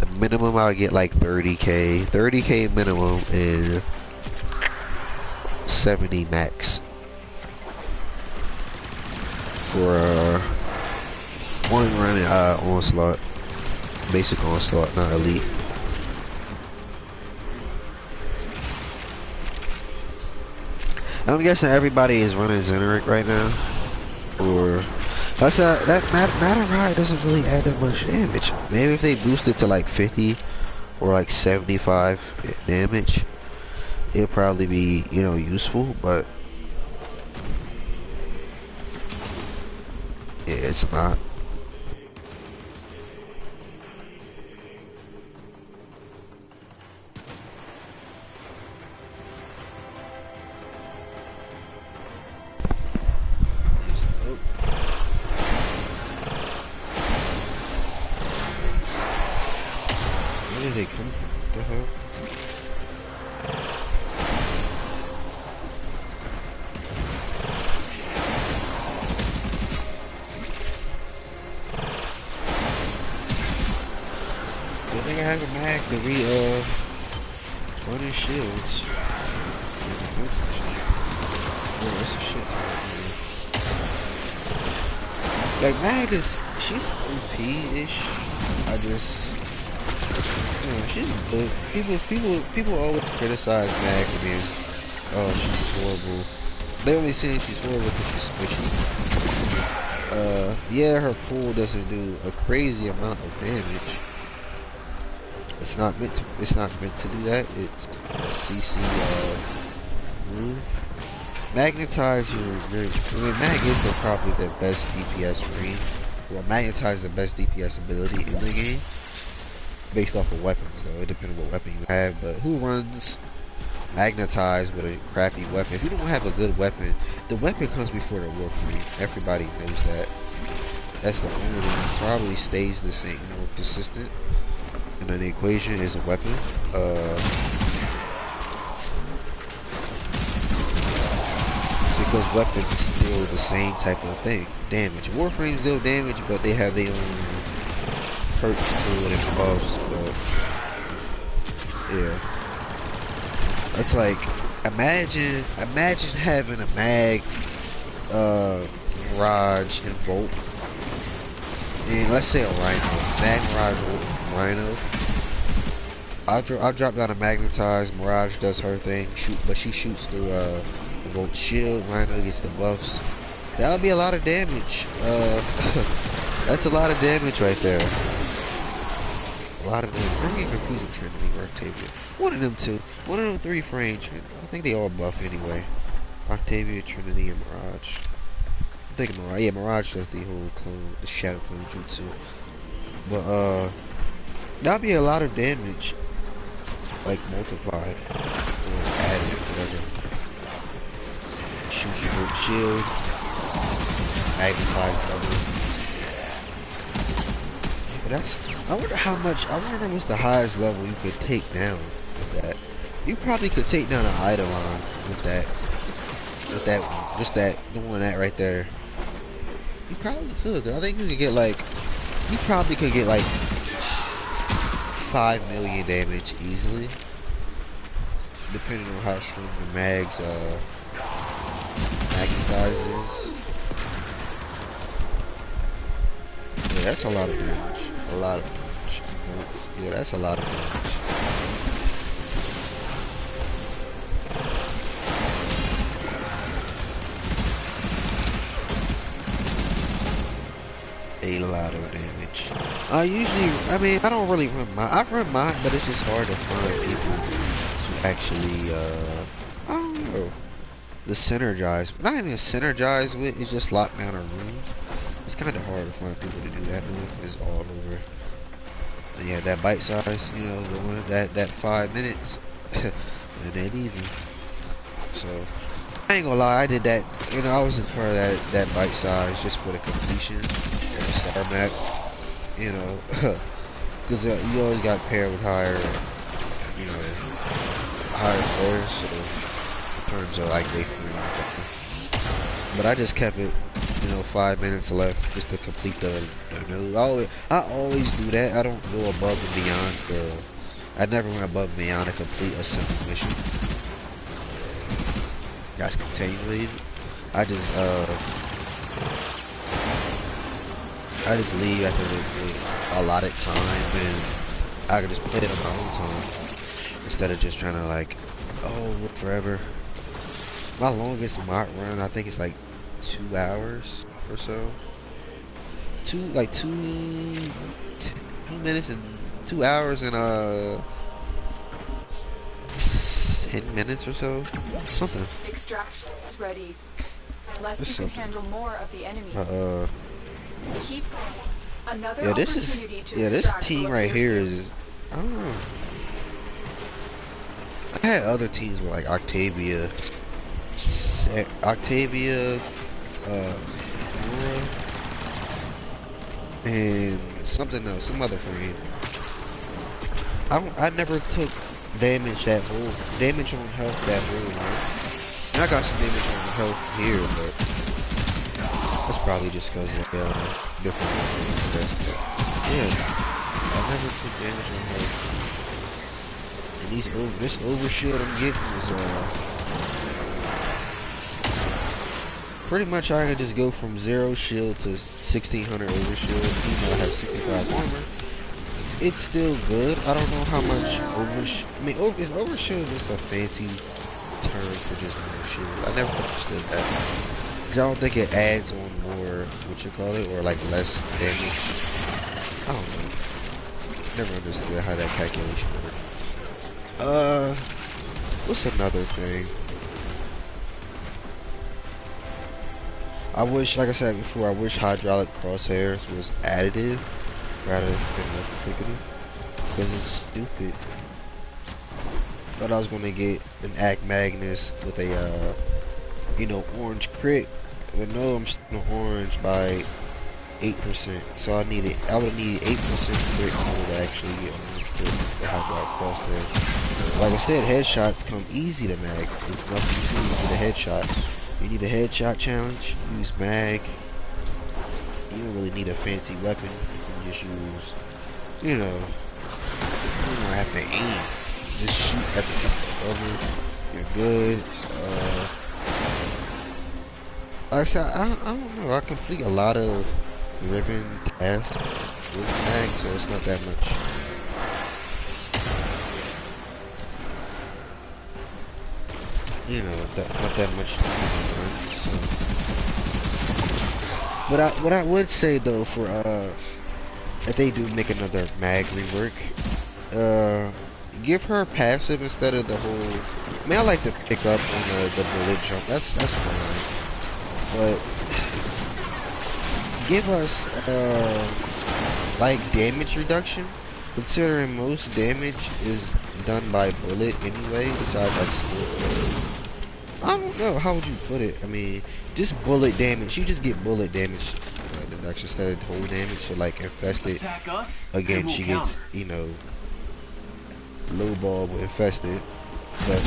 A: The minimum I'll get like 30k. 30k minimum and 70 max. For one run onslaught. Basic onslaught, not elite. I'm guessing everybody is running Xeneric right now, or that matter ride doesn't really add that much damage. Maybe if they boost it to like 50 or like 75 damage, it'll probably be useful. But yeah, it's not. Where did they come from? What the hell? I think I have a mag to run his shields. Oh, that's a shit ton. Like Mag she's OP-ish. I just she's good. People always criticize Mag for being, oh, she's horrible. They only say she's horrible because she's squishy. Yeah, her pool doesn't do a crazy amount of damage. It's not meant to do that. It's a CC move. Magnetize your I mean, Mag is probably the best DPS range. Well, Magnetize is the best DPS ability in the game. Based off of weapons, though. It depends on what weapon you have. But who runs Magnetize with a crappy weapon? If you don't have a good weapon, the weapon comes before the Warframe. Everybody knows that. That's the only thing. It probably stays the same, more consistent. in the equation is a weapon. Because weapons deal the same type of thing. Damage. Warframes deal damage, but they have their own perks to it and buffs, but yeah. It's like imagine having a mag, Mirage and Volt. And let's say a Rhino. Mag, Mirage, Rhino. I'll drop down a Magnetize, Mirage does her thing, but she shoots through Volt shield, Rhino gets the buffs. That would be a lot of damage. That's a lot of damage right there. A lot of damage. I'm getting confused with Trinity or Octavia. One of them two. One of them three frame. I think they all buff anyway. Octavia, Trinity, and Mirage. I'm thinking Mirage. Yeah, Mirage does the whole clone, the Shadow Clone Jutsu. But that'd be a lot of damage. Like multiplied. Or added, whatever. Shoot your Volt shield. Magnifies double. Yeah, that's. I wonder how much. I wonder what's the highest level you could take down with that. You probably could take down an Eidolon with that. With that one. Just that. Doing that right there. You probably could. I think you could get like. You probably could get like 5 million damage easily. Depending on how strong the mags magnetizes. Yeah, that's a lot of damage. A lot of damage. Yeah, that's a lot of damage. A lot of damage. I mean, I don't really run mine. I run mine, but it's just hard to find people to actually, I don't know, the synergize. Not even synergize with, it's just lock down a room. It's kind of hard to find people to do that with. It's all over. And yeah, that bite size, you know, the one that 5 minutes, and that easy. So I ain't gonna lie, I did that. You know, I was in part of that bite size just for the completion. Star Mac, you know, because you always got paired with higher, you know, higher scores, so it turns out like they free. But I just kept it, you know, 5 minutes left just to complete the node. I always do that. I don't go above and beyond I never went above and beyond to complete a simple mission. That's continuated. I just leave after the allotted time, and I can just play it on my own time instead of just trying to like, oh, look forever. My longest mod run, I think it's like 2 hours or so. 2 minutes and 2 hours and 10 minutes or so, something.
E: Extraction is ready. Unless you can handle more of the enemy. Keep another opportunity to
A: this team right here is, I don't know. I had other teams with like Octavia, and something else, some other frame. I never took damage on health that whole run. And I got some damage on health here, but that's probably just because of different things. Yeah, I never took damage on health. And this overshield I'm getting is pretty much I can just go from 0 shield to 1600 overshield, even though I have 65 armor. It's still good. I don't know how much overshield. I mean, is overshield just a fancy term for just more shield? I never understood that. Because I don't think it adds on more, what you call it, or like less damage. I don't know. Never understood how that calculation worked. What's another thing? I wish, like I said before, I wish hydraulic crosshairs was additive rather than multiplicative. Because it's stupid. Thought I was going to get an Act Magnus with a, you know, orange crit. But no, I'm still orange by 8%. So I would need 8% crit to actually get orange the hydraulic crosshair. Like I said, headshots come easy to mag. It's nothing too easy to headshot. You need a headshot challenge, use mag. You don't really need a fancy weapon. You can just use, you know, you don't have to aim. Just shoot at the top of the cover. You're good. Like I said, I don't know. I complete a lot of Riven tasks with mag, so it's not that much. You know, not that much to be done. So. What I would say though, for if they do make another mag rework, give her passive instead of the whole. I mean, I like to pick up on the bullet jump. That's fine. But give us like damage reduction, considering most damage is done by bullet anyway, besides like skill. I don't know, how would you put it? I mean, just bullet damage. You just get bullet damage reduction instead of whole damage. So like infested, again she gets, you know, low ball with infested. But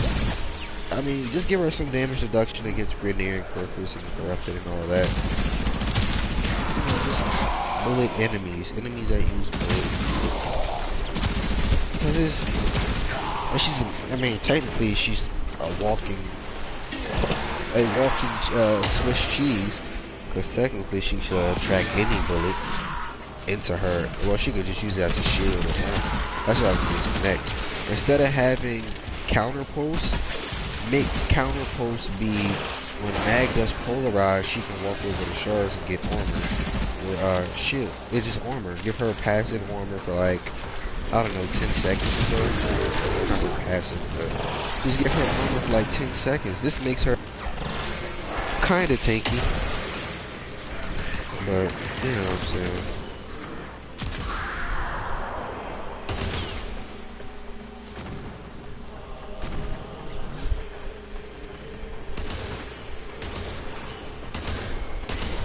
A: I mean, just give her some damage reduction against Grenier and Corpus and Corrupted and all that. You know, just bullet enemies that use bullets. Because she's, I mean, technically she's a walking Swiss cheese. Because technically she should track any bullet into her. Well, she could just use it as a shield. That's what I would use next. Instead of having counter pulse, make counter pulse be when Mag does polarize, she can walk over the shards and get armor. Or shield. It's just armor. Give her passive armor for like, I don't know, 10 seconds or so. Not really passive, but just give her armor for like 10 seconds. This makes her kinda tanky. But you know what I'm saying.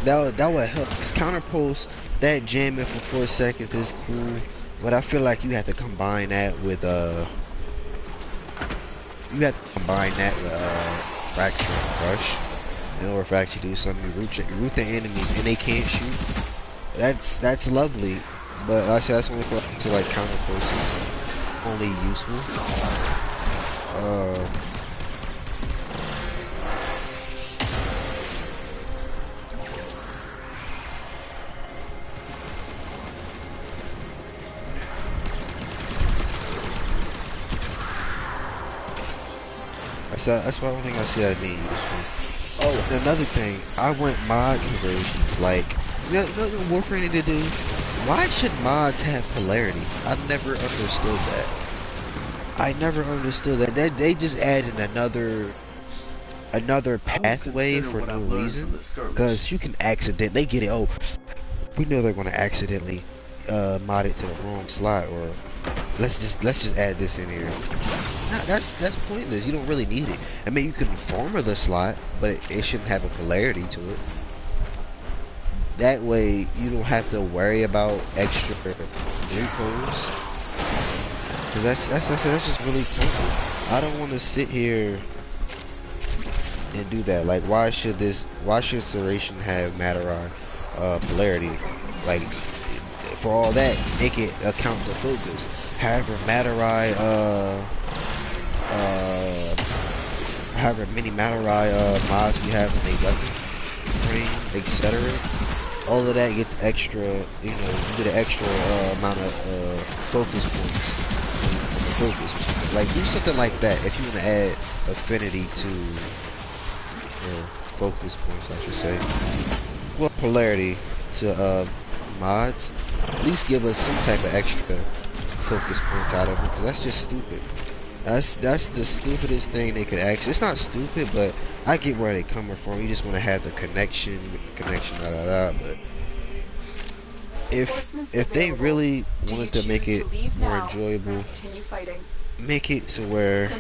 A: That would help. Cause counter pulse, that jamming for 4 seconds is cool, but I feel like you have to combine that with fracture and rush in order for actually do something. You root the enemies and they can't shoot. That's lovely, but like I said, that's only for like counter pulse is only useful. That's why I don't think I see that being useful. Oh, and another thing, I want mod conversions. Like, you know what Warframe need to do? Why should mods have polarity? I never understood that. I never understood that. They just added another pathway for no reason. Because you can they get it. Oh, we know they're gonna accidentally mod it to the wrong slot, or let's just add this in here. No, that's pointless. You don't really need it. I mean, you can former the slot, but it shouldn't have a polarity to it. That way, you don't have to worry about extra loopholes. Cause that's just really pointless. I don't want to sit here and do that. Like, why should Serration have Matarai polarity? Like, for all that, make it account to focus. However, Matarai however many Matarai mods we have in a weapon frame, etc. All of that gets extra, you know, you get an extra amount of focus points from the focus. Like, do something like that if you want to add affinity to focus points, I should say. Well, polarity to mods. At least give us some type of extra focus points out of it, because that's just stupid. That's the stupidest thing they could actually. It's not stupid, but I get where they're coming from. You just want to have the connection, But if they really wanted to make it more enjoyable, make it to where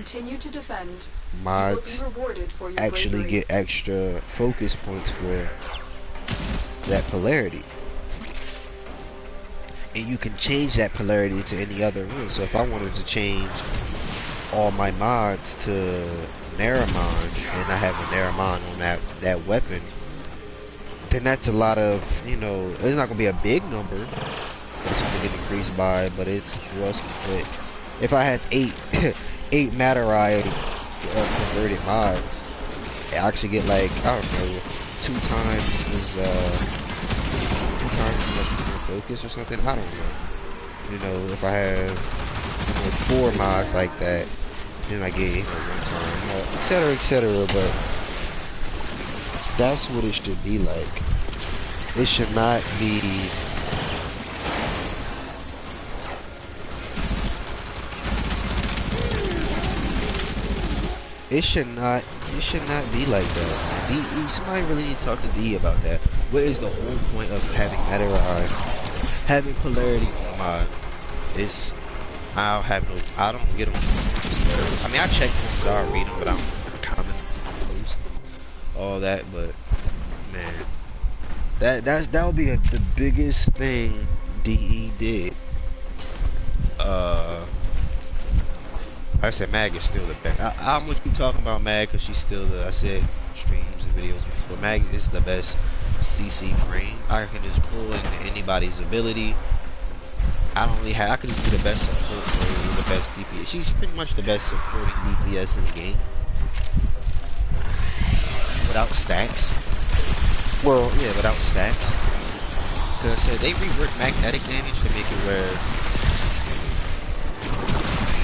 A: mods actually get extra focus points for that polarity. and you can change that polarity to any other one. So if I wanted to change all my mods to Naramon, and I have a Naramon on that weapon, then that's a lot of, you know, it's not gonna be a big number. It's gonna get increased by, but it's but if I have eight eight Materai converted mods, I actually get like, I don't know, two times as much more focus or something. I don't know. You know, if I have, you know, 4 mods like that, then I get, you know, 1 time, you know, etc., etc. But that's what it should be like. It should not be. It should not be like that. Somebody really need to talk to D about that. What is the whole point of having Materai, having polarity mod? I don't get them. I mean, I check forums, I read them, but I don't comment, post, all that. But man, that would be the biggest thing DE did. I said Mag is still the best. I'm gonna keep talking about Mag because she's still I said streams and videos before. Mag is the best CC frame. I can just pull into anybody's ability. I could just be the best support player, the best DPS. She's pretty much the best supporting DPS in the game. Without stacks. Well, yeah, without stacks. Because I said they reworked magnetic damage to make it where,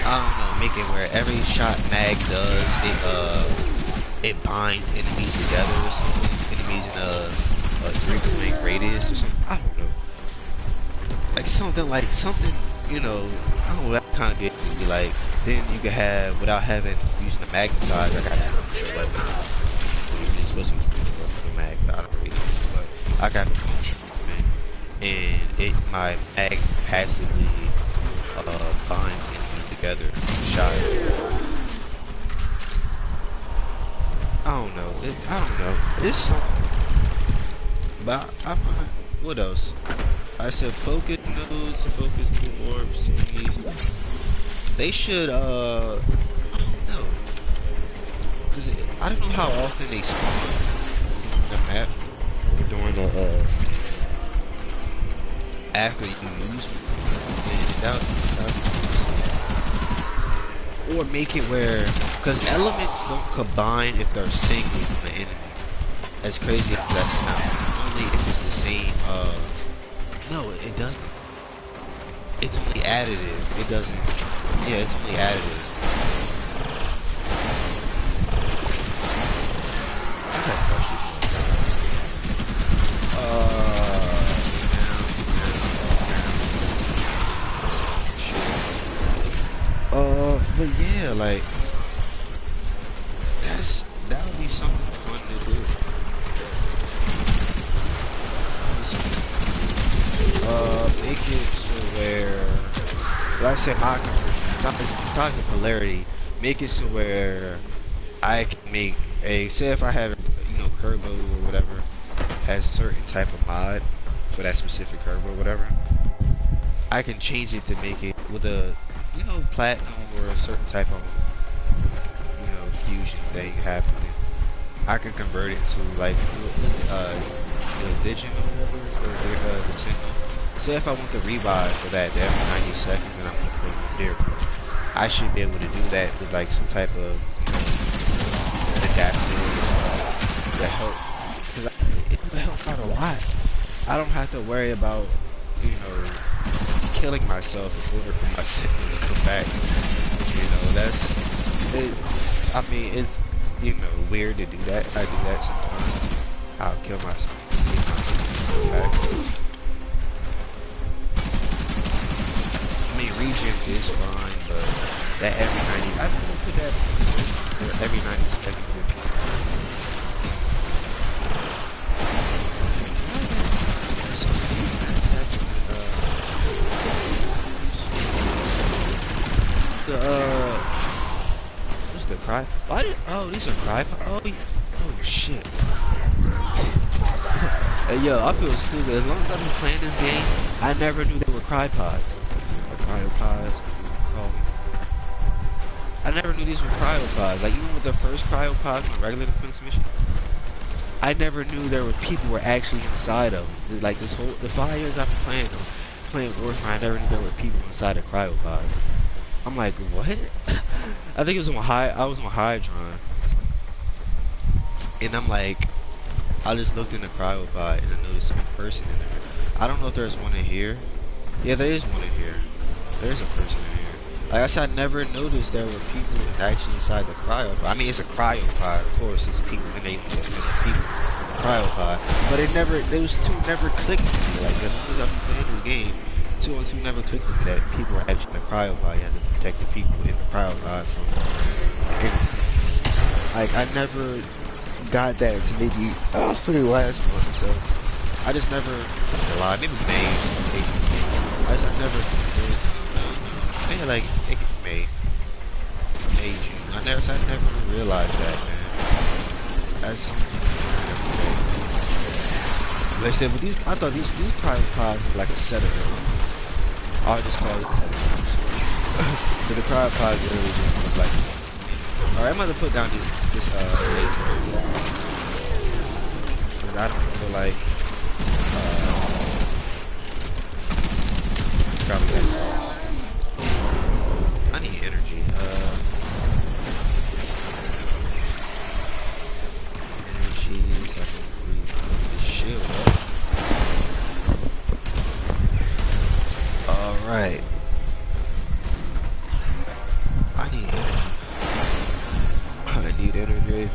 A: I don't know, make it where every shot Mag does, it binds enemies together or something. Enemies in a 3-point radius or something. I don't know. Like something, you know, I don't know, that kind of game would be like, then you could have, without using the magnetizer, I got a functional weapon. You're supposed to use the mag, but I don't really know. But I got the functional weapon, and my mag passively binds enemies together. Shot. I don't know. It's something. But what else? I said focus nodes, focus new orbs, they should, I don't know. Cause I don't know how often they spawn on the map, or during the, after you use them. Or make it where, cause elements don't combine if they're single from the enemy. As crazy as that sounds. Only if it's the same, no, it doesn't. It's only additive. It doesn't. Yeah, it's only additive. I got questions. But yeah, like that would be something fun to do. Make it so where, like I said, talking to polarity, make it so where I can make say if I have, you know, Kerbo or whatever, has certain type of mod for that specific Kerbo or whatever, I can change it to make it with a, you know, platinum or a certain type of, you know, fusion thing happening. I can convert it to like, the Digit or whatever, or the Sentinel. Say if I want the revive for that every 90 seconds and I want to put it in there, I should be able to do that with like some type of, you know, adaptive that help. Because it will help out a lot. I don't have to worry about, you know, killing myself in order for my Sentinel to come back. You know, I mean, it's, you know, weird to do that. I do that sometimes. I'll kill myself. Get my Sentinel to come back. I mean, regen is fine, but that every 90, I'm gonna put that every 90 seconds in. What's the cry? Oh, these are cry. Oh shit. Hey, yo, I feel stupid. As long as I've been playing this game, I never knew they were cry crypods. Or cryopods, call them. I never knew these were cryopods. Like, even with the first cryopods on regular defense mission, I never knew there were people were actually inside of them. Like, the 5 years I've been playing Warframe, I never knew there were people inside of cryopods. I'm like, what? I think it was on I was on Hydron. And I'm like, I just looked in the cryopod and I noticed a person in there. I don't know if there's one in here. Yeah, there is one in here. There's a person in here. Like I said, I never noticed there were people actually inside the cryopod. I mean, it's a cryopod, of course. It's people and they people in the cryopod. But those two never clicked with me. Like, as long as I've been playing this game, 2 on 2 never clicked with me that people were actually in the cryopod. You had to protect the people in the cryopod from the enemy. Like, I never got that to maybe for the last month or so. I just never lied. Maybe May. I never did. Maybe like May, June. I never realized that, man. That's something. Like I said, but I thought these cryopod were like a set of elements. I would just call it elements. But the cryopod really just look like. Alright, I'm gonna put down this because I don't feel like probably that close. I need energy. Energy so I can breathe the shield up. Alright. I need energy. I need energy.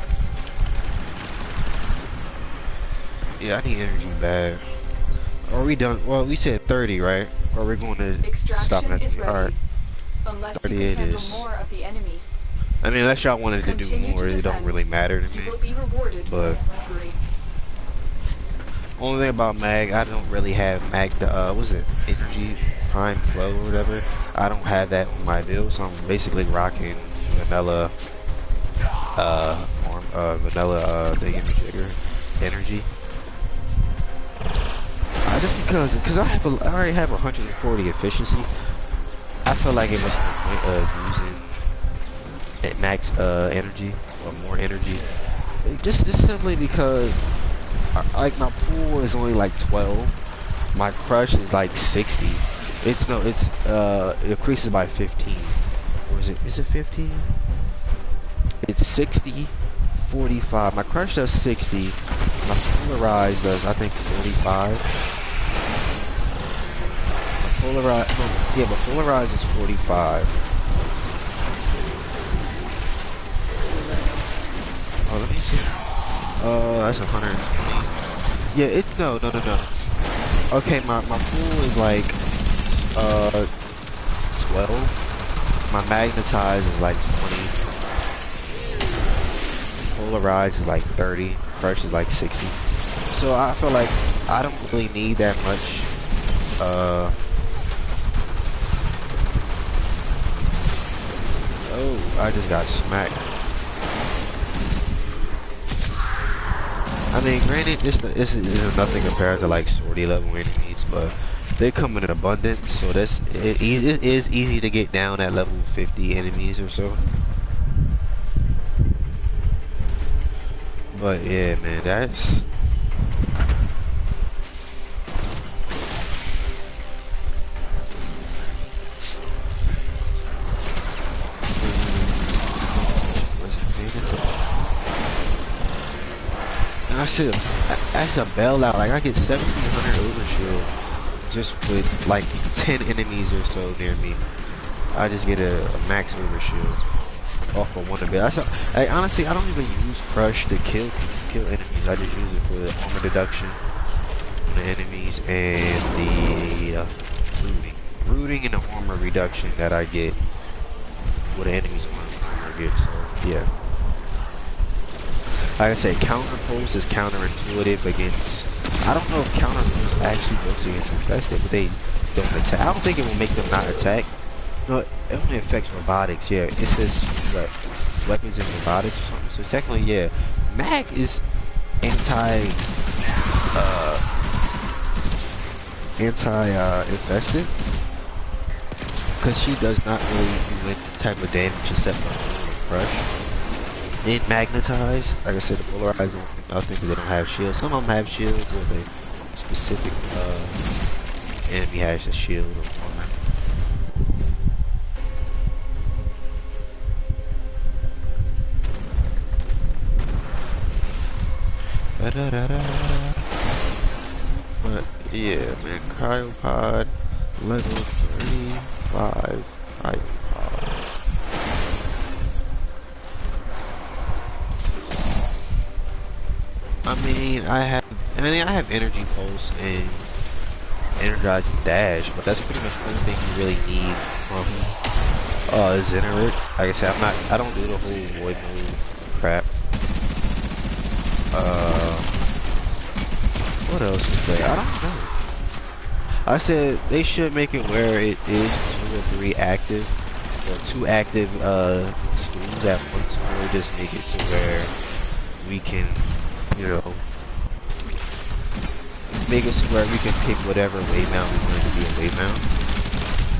A: Yeah, I need energy bad. Are we done? Well, we said 30, right? Or we're going to stop at
E: Extraction is ready.
A: Alright.
E: Unless you
A: 30
E: can
A: it
E: handle
A: is.
E: more of the enemy.
A: I mean, unless y'all wanted to do
E: Continue
A: more,
E: to
A: it don't
E: defend.
A: really matter to
E: You
A: me.
E: will be rewarded for
A: But
E: your bravery.
A: only thing about mag, I don't really have mag. What's it? Energy Prime Flow or whatever. I don't have that on my build, so I'm basically rocking vanilla. They give me bigger energy. Just because I already have 140 efficiency. I feel like it was the point of using at max energy or more energy. Just simply because like my pool is only like 12. My crush is like 60. It increases by 15. Or is it 15? It's 60, 45. My crush does 60. My polarized does I think 45. Yeah, but polarized is 45. Oh, let me see. That's 120. Yeah, it's no. Okay, my pool is like 12. My magnetized is like 20. Polarized is like 30. Crush is like 60. So I feel like I don't really need that much. Oh, I just got smacked. I mean, granted, this is nothing compared to like 40 level enemies, but they come in abundance, so it is easy to get down at level 50 enemies or so. But yeah, man, that's. That's a bailout. Like I get 1700 overshield just with like 10 enemies or so near me. I just get a max overshield off of one of it. Like, honestly, I don't even use crush to kill enemies. I just use it for the armor deduction on the enemies and the rooting and the armor reduction that I get with the enemies armor get. So yeah. Like I said, counter pulse is counterintuitive against. I don't know if counter pulse actually works against infested, but they don't attack. I don't think it will make them not attack. No, it only affects robotics. Yeah, it says what, weapons and robotics or something. So technically, yeah, mag is infested. Because she does not really do any type of damage except for crush. And magnetize, like I said, the polarize don't do nothing because they don't have shields. Some of them have shields where they specific enemy has a shield or armor. But yeah, man, cryopod level 35 cryopod. I have energy pulse and energizing dash, but that's pretty much the only thing you really need from Zeneric. Like I said, I don't do the whole void mode crap. What else is there? I don't know. I said they should make it where it is 2 or 3 active, or 2 active schools at once, or just make it to where we can, you know, make it to where we can pick whatever wave mount we want it to be a wave mount,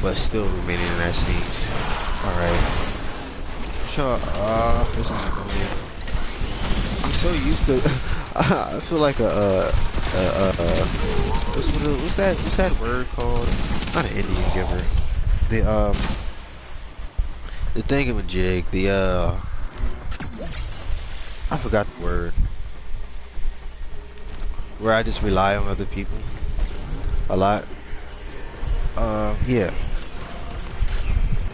A: but still remaining in that scene. Alright. Sure, this is annoying. I'm so used to I feel like what's that word called? Not an Indian giver. The thingamajig, I forgot the word. Where I just rely on other people a lot. Yeah.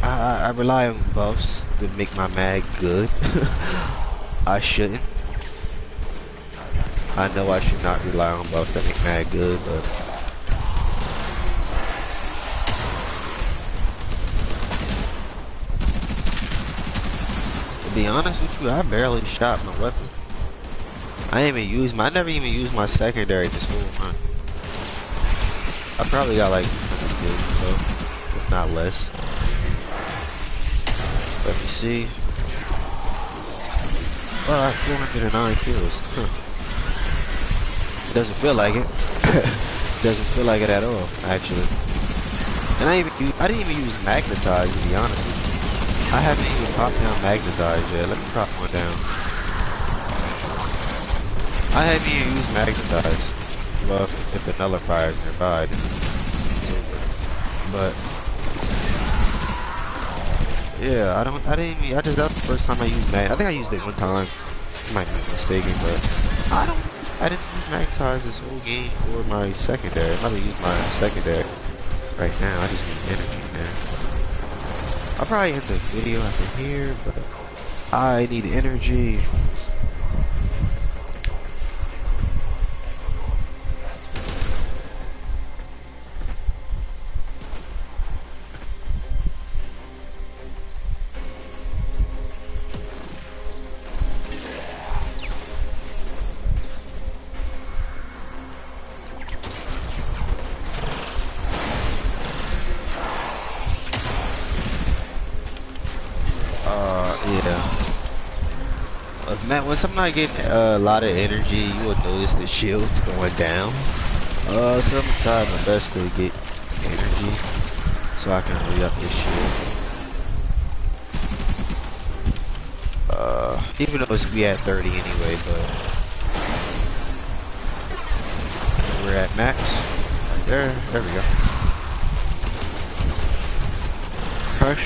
A: I rely on buffs to make my mag good. I shouldn't. I know I should not rely on buffs that make mag good, but to be honest with you, I barely shot my weapon. I never even used my secondary this whole run. I probably got like 200 kills or so, if not less. Let me see. Well, I have 409 kills. It doesn't feel like it. Doesn't feel like it at all, actually. And I didn't even use magnetize, to be honest with you. I haven't even popped down magnetize yet. Let me pop one down. I haven't even used magnetize. Well, if the nullifier is nearby, then it's over. But yeah, that's the first time I used mag. I think I used it one time. I might be mistaken, but I didn't use magnetize this whole game for my secondary. I'm not gonna use my secondary right now. I just need energy, man. I'll probably end the video after here, but I need energy. Yeah. Man, once I'm not getting a lot of energy, you will notice the shield's going down. So I'm gonna try my best to get energy so I can re-up this shield. Even though we at 30 anyway, but we're at max. Right there we go. Crush.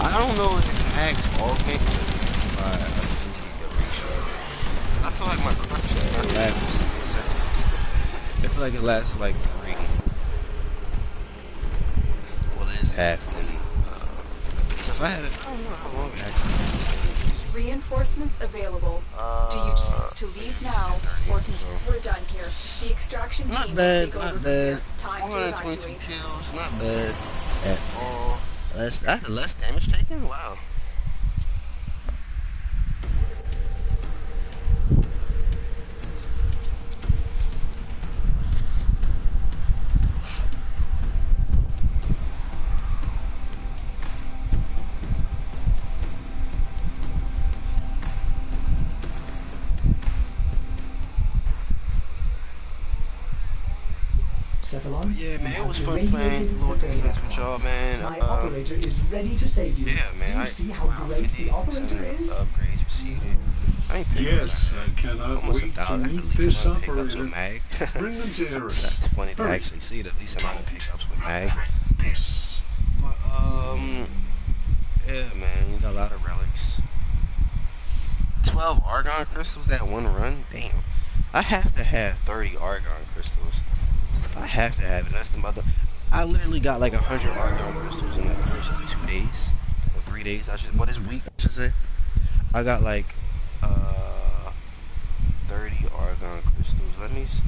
A: I don't know if it's max augment, but I feel like my crush does not last for 6 seconds. I feel like it lasts like 3. Well, it is half. So if I had it, I don't know how long it actually.
E: Reinforcements available. Do you choose to leave now or continue? We're done here. The extraction team will take over from here. Time to
A: 122
E: evacuate.
A: kills, not bad at all. Less damage taken? Wow.
D: Cephalon,
A: Yeah, man,
D: we
A: it was
D: have
A: fun
D: irradiated
A: playing Lord
D: the failure
A: Defense with y'all,
D: pods.
A: man.
D: My operator is ready to save you.
A: Yeah, man.
D: Do you see how
A: wow,
D: great the
A: 57
D: operator is?
A: upgrades received. I ain't pick ups
C: Yes,
A: I
C: I
A: had.
C: cannot
A: Almost
C: wait to
A: 1,000. That's the
C: meet
A: least
C: this
A: amount of pickups with
C: operator.
A: Mag.
C: Bring them to
A: That's
C: Eris.
A: funny to
C: Hurry.
A: actually see the least amount of pickups with Mag.
C: This.
A: But, yeah, man, you got a lot of relics. 12 Argon crystals that one run? Damn. I have to have 30 Argon crystals. I have to have it. That's the mother. I literally got like 100 Argon crystals in the first 2 days. Or 3 days, what is week, I should say. I got like, 30 Argon crystals. Let me see.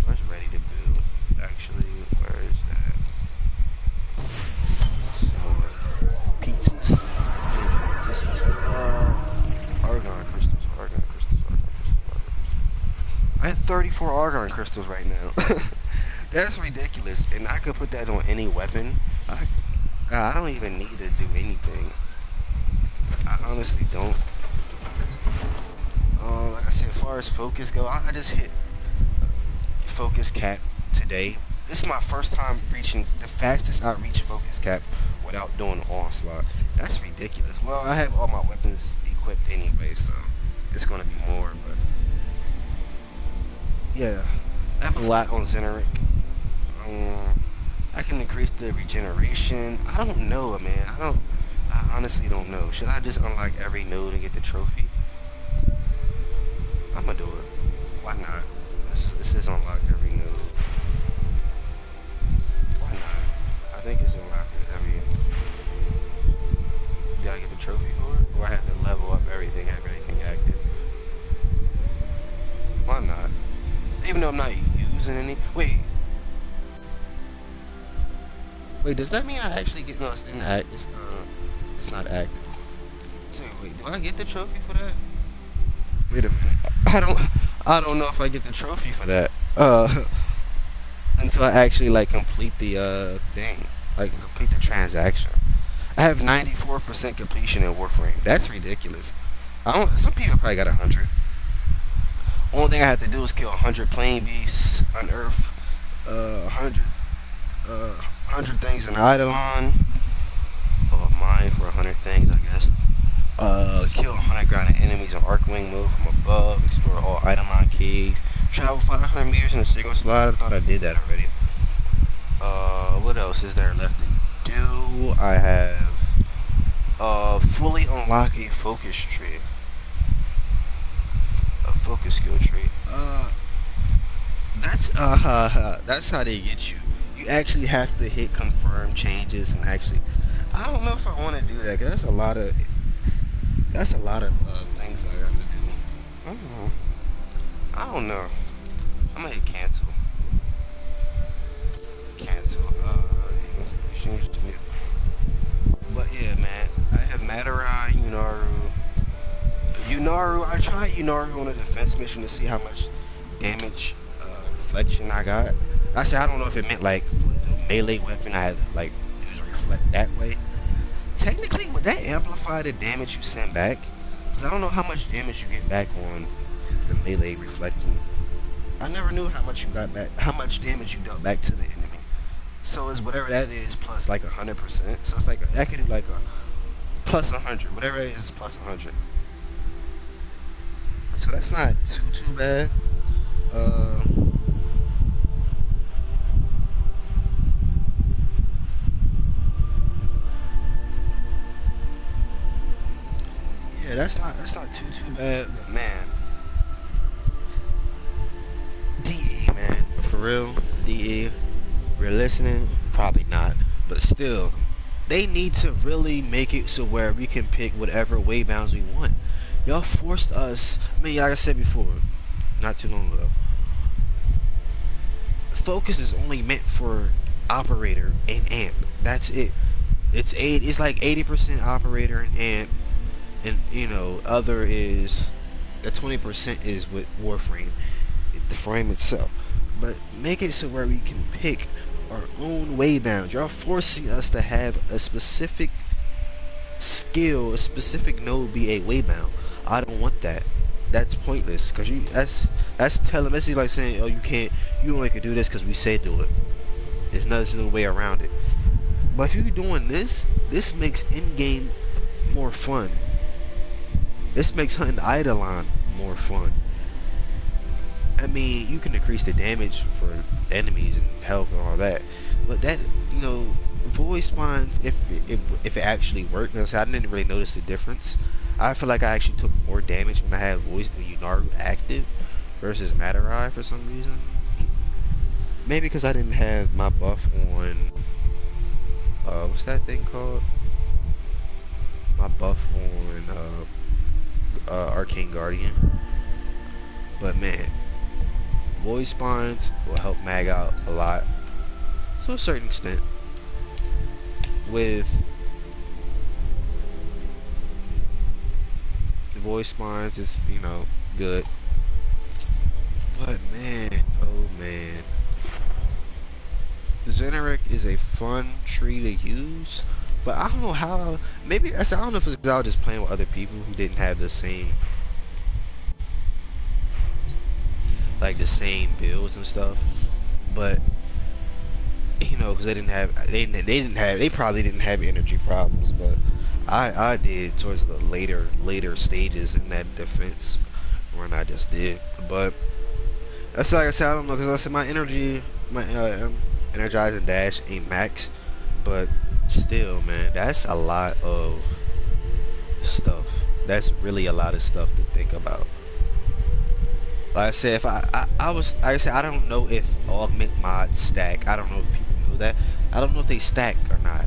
A: Where's ready to build? Actually, where is that? So, pizzas. Argon crystals, Argon crystals, Argon crystals, Argon crystals. I have 34 Argon crystals right now. That's ridiculous. And I could put that on any weapon. I don't even need to do anything. I honestly don't. Like I said, as far as focus go, I just hit focus cap today. This is my first time reaching the fastest I reach focus cap without doing onslaught. That's ridiculous. Well, I have all my weapons equipped anyway, so it's gonna be more. But yeah, I have a lot on Xeneric. I can increase the regeneration. I don't know, man. I honestly don't know. Should I just unlock every node and get the trophy? I'm gonna do it. Why not? This is unlock every node. Why not? I think it's unlocked every. Did I get the trophy for it? Or I have to level up everything, have everything active? Why not? Even though I'm not using any. Wait, does that mean I actually get no? It's not active. So wait, do I get the trophy for that? Wait a minute. I don't know if I get the trophy for that. Until I actually like complete the thing, like complete the transaction. I have 94% completion in Warframe. That's ridiculous. Some people probably got 100. Only thing I have to do is kill 100 plane beasts, unearth 100 things in Eidolon, or mine for 100 things, I guess. Kill 100 grounded enemies in Arcwing mode from above, explore all Eidolon caves, travel 500 meters in a single slide. I thought I did that already. What else is there left to do? I have fully unlock a focus tree. A focus skill tree. That's how they get you. You actually have to hit confirm changes and actually. I don't know if I want to do that because that's a lot of things I got to do. I don't know. I'm gonna hit cancel. Cancel. But yeah, man, I have Matarai, Unaru. I tried Unaru on a defense mission to see how much damage reflection I got. I said I don't know if it meant like the melee weapon I had to like use reflect that way. Technically, would that amplify the damage you send back? Because I don't know how much damage you get back on the melee reflecting. I never knew how much you got back, how much damage you dealt back to the enemy. So it's whatever that is plus like 100%. So it's like I could do like a plus 100, whatever it is plus 100. So that's not too bad. Yeah, that's not too bad, but man. DE, man, for real, DE. We're listening, probably not, but still, they need to really make it so where we can pick whatever waybounds we want. Y'all forced us. I mean, like I said before, not too long ago. Focus is only meant for operator and amp. That's it. It's like 80% operator and amp, and other is the 20% is with Warframe, the frame itself. But make it so where we can pick our own waybounds. Y'all forcing us to have a specific skill, a specific node be a waybound. I don't want that. That's pointless. Cause that's telling. That's like saying, oh, you only can do this because we say do it. There's no way around it. But if you're doing this, this makes in-game more fun. This makes hunting Eidolon more fun. I mean, you can increase the damage for enemies and health and all that, but that, you know, void spawns, if it actually worked, because I didn't really notice the difference. I feel like I actually took more damage when I had voice when Unaru active versus Matarai for some reason. Maybe because I didn't have my buff on. What's that thing called? My buff on Arcane Guardian. But man, void spawns will help mag out a lot, to a certain extent. With the void spawns, is, you know, good. But man, oh man, Zeneric is a fun tree to use, but I don't know how. Maybe I don't know if it's because I was just playing with other people who didn't have the same, like the same builds and stuff. But you know, because they probably didn't have energy problems, but I did towards the later stages in that defense when I just did. But that's like I said, I don't know, because I said my energizing dash ain't max, but still, man, that's a lot of stuff. That's really a lot of stuff to think about. Like I said, if I was, like I said, I don't know if augment mods stack. I don't know if people know that. I don't know if they stack or not.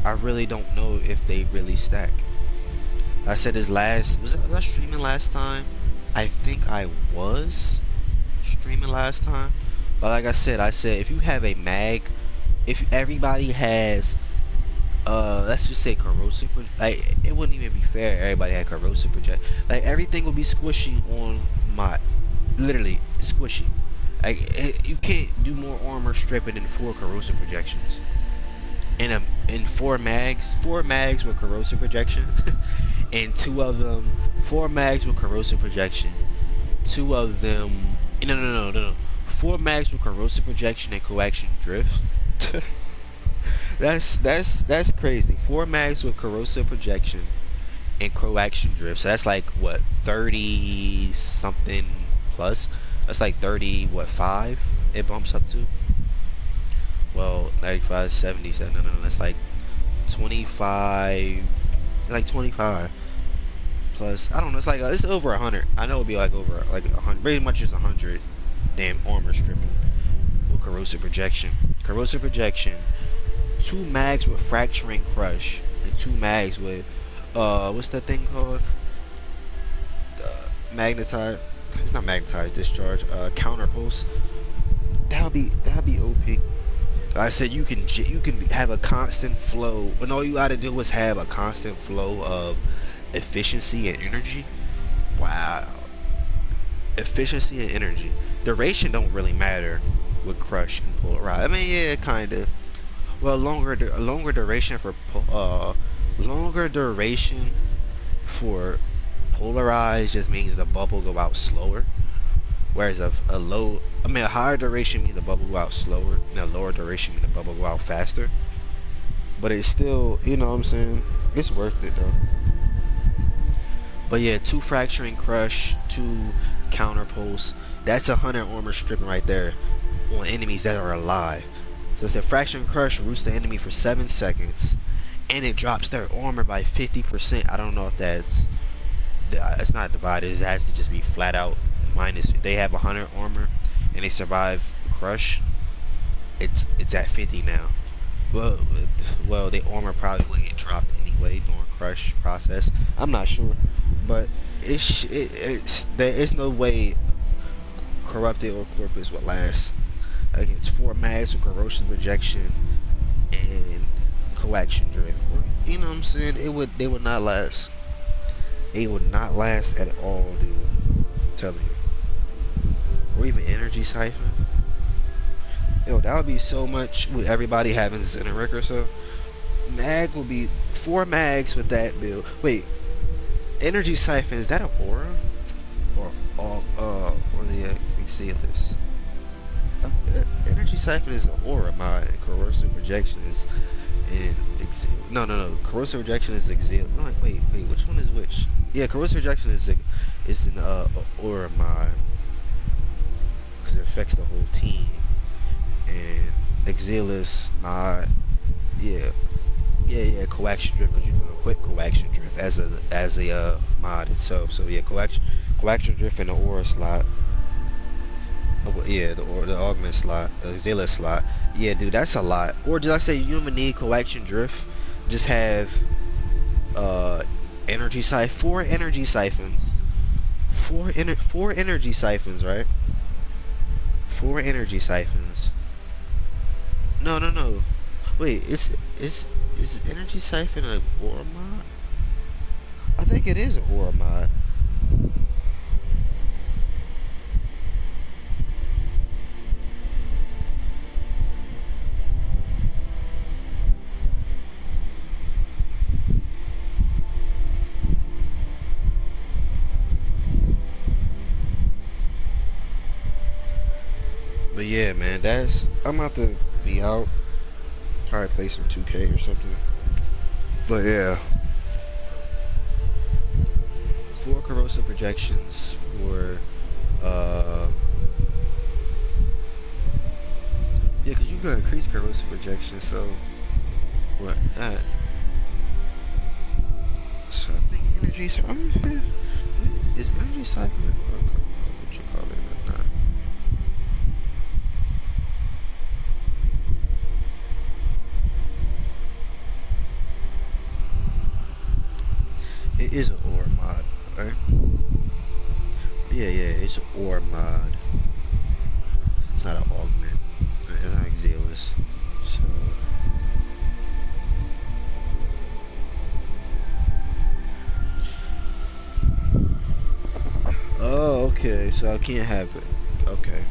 A: I really don't know if they really stack. I said was I streaming last time? I think I was streaming last time. But like I said if you have a mag, if everybody has let's just say corrosive, like it wouldn't even be fair if everybody had corrosive project. Like everything would be squishy on mod. Literally squishy. Like you can't do more armor stripping than 4 corrosive projections. In 4 mags with corrosive projection, and 2 of them, 4 mags with corrosive projection, 2 of them, no, 4 mags with corrosive projection and coaction drift. that's crazy. 4 mags with corrosive projection and coaction drift. So that's like what, 30 something plus. That's like 30 what, 5 it bumps up to. Well, 95, 77. No, that's like 25. Like 25 plus. I don't know. It's like it's over 100. I know it'll be like over like 100. Pretty much just 100. Damn armor stripping with corrosive projection. Corrosive projection. 2 mags with fracturing crush and 2 mags with what's that thing called? Magnetized. It's not magnetized discharge. Counter pulse. That'll be OP. I said you can have a constant flow, when all you gotta do is have a constant flow of efficiency and energy. Wow. Efficiency and energy. Duration don't really matter with crush and polarize. I mean, yeah, kinda. Well, longer duration for polarize just means the bubble go out slower. Whereas a higher duration means the bubble go out slower, and a lower duration means the bubble go out faster. But it's still, you know what I'm saying? It's worth it though. But yeah, 2 fracturing crush, 2 counter pulse. That's 100 armor stripping right there on enemies that are alive. So it's a fracturing crush roots the enemy for 7 seconds, and it drops their armor by 50%. I don't know if it's not divided. It has to just be flat out minus. They have 100 armor and they survive crush. It's at 50 now. Well, the armor probably will get dropped anyway during crush process. I'm not sure, but there's no way corrupted or corpus would last against 4 mags of corrosive rejection and coaction drift. You know what I'm saying? They would not last. It would not last at all, dude. I'm telling you. Or even energy siphon. Yo, that would be so much with everybody having Zeneric or so. Mag will be 4 mags with that build. Wait, energy siphon, is that an aura? Or the Exilius? Energy Siphon is an aura mod, and corrosive projection is in exile. No. Corrosive projection is exile. No, wait. Which one is which? Yeah, corrosive projection is an aura mod because it affects the whole team. And Exilus mod, yeah, coaction drift because you can equip coaction drift as a mod itself. So yeah, coaction drift in the aura slot. Yeah, the augment slot, the Exilus slot. Yeah, dude, that's a lot. Or did I say you don't even need coaction drift? Just have energy siphon, four energy siphons, four energy siphons, right? 4 energy siphons. No. Wait, is energy siphon a aura mod? I think it is an aura mod. But yeah, man, I'm about to be out. Probably play some 2K or something. But yeah. 4 corrosive projections for yeah, cause you can increase corrosive projection, so what that? So I think energy is energy siphon what you call it or not? It is an ore mod, right? Yeah, it's an ore mod. It's not an augment. It's not Exilus. So oh, okay. So I can't have it. Okay.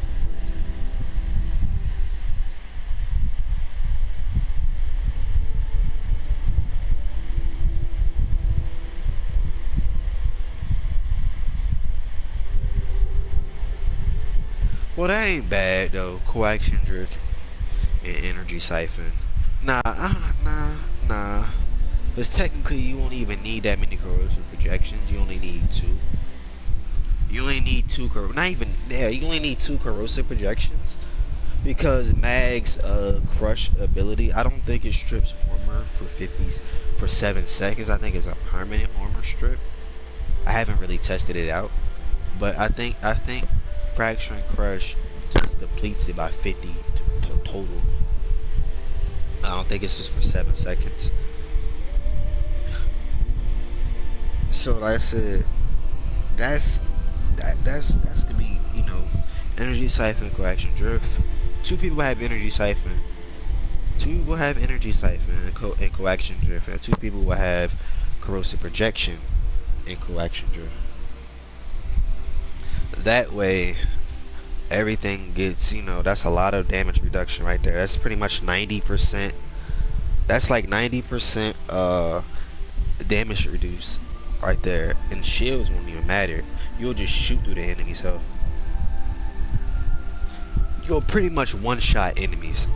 A: Well, that ain't bad though. Coaction drift and energy siphon. Nah. Because technically, you won't even need that many corrosive projections. You only need 2. You only need 2 you only need 2 corrosive projections because Mag's crush ability. I don't think it strips armor for 7 seconds. I think it's a permanent armor strip. I haven't really tested it out, but I think Fracture and Crush just depletes it by 50 total. I don't think it's just for 7 seconds. So like I said, that's gonna be, you know, energy siphon, coaction drift. 2 people have energy siphon. 2 people have energy siphon and coaction drift, and 2 people will have corrosive projection and coaction drift. That way everything gets, you know, that's a lot of damage reduction right there. That's pretty much 90%. That's like 90% damage reduced right there, and shields won't even matter. You'll just shoot through the enemy's health. You'll pretty much one-shot enemies.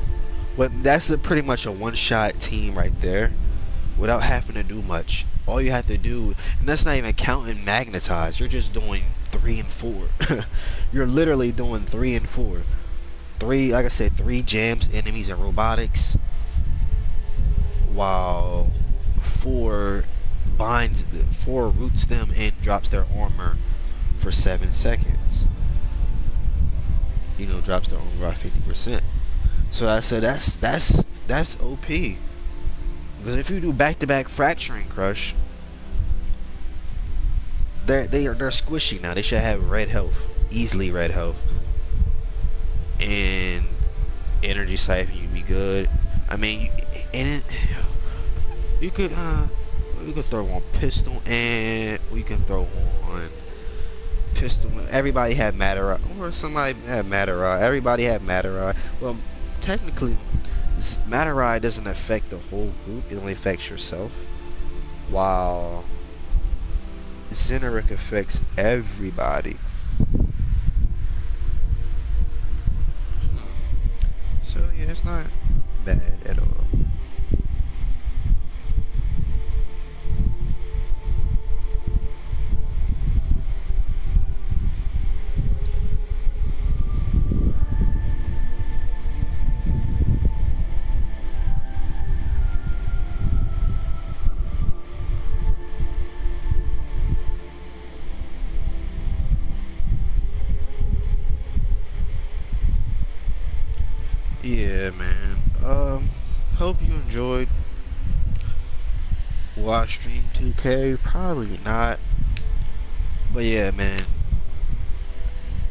A: That's pretty much a one-shot team right there without having to do much. All you have to do, and that's not even counting magnetize, you're just doing 3 and 4. You're literally doing 3 and 4. 3, like I said, 3 jams enemies and robotics, while 4 roots them and drops their armor for 7 seconds. You know, drops their armor by 50%. So I said that's OP. Because if you do back-to-back fracturing crush, they're squishy now. They should have red health, easily red health, and energy siphon. You'd be good. I mean, you could throw on pistol, and you can throw on pistol. Everybody had matter, or somebody had matter. Everybody had matter. Well, technically, Matter doesn't affect the whole group, it only affects yourself, while Xeneric affects everybody. it's not bad at all. Yeah, man. Hope you enjoyed. Will I stream 2K? Probably not. But yeah, man.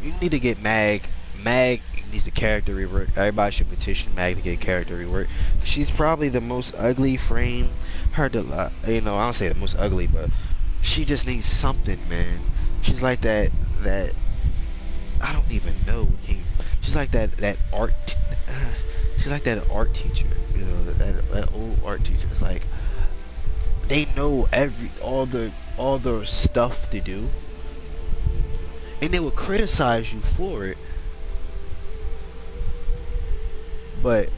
A: You need to get Mag. Mag needs the character rework. Everybody should petition Mag to get character rework. She's probably the most ugly frame. Her, I don't say the most ugly, but she just needs something, man. She's like that. I don't even know. She's like that art. She's like that art teacher. You know, that old art teacher. It's like they know all the stuff to do, and they will criticize you for it, but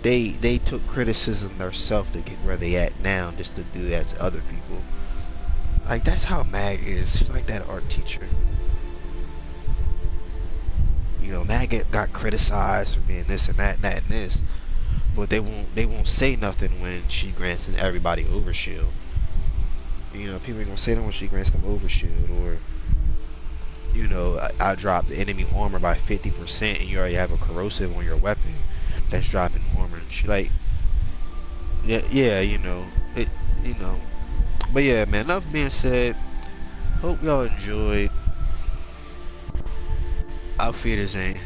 A: they took criticism themselves to get where they at now, just to do that to other people. Like, that's how Mag is. She's like that art teacher. You know, Mag got criticized for being this and that and that and this, but they won't say nothing when she grants everybody overshield. You know, people ain't gonna say that when she grants them overshield, or you know, I dropped the enemy armor by 50% and you already have a corrosive on your weapon that's dropping armor. And she like, yeah, you know, But yeah, man, enough being said. Hope y'all enjoyed. Outfitters ain't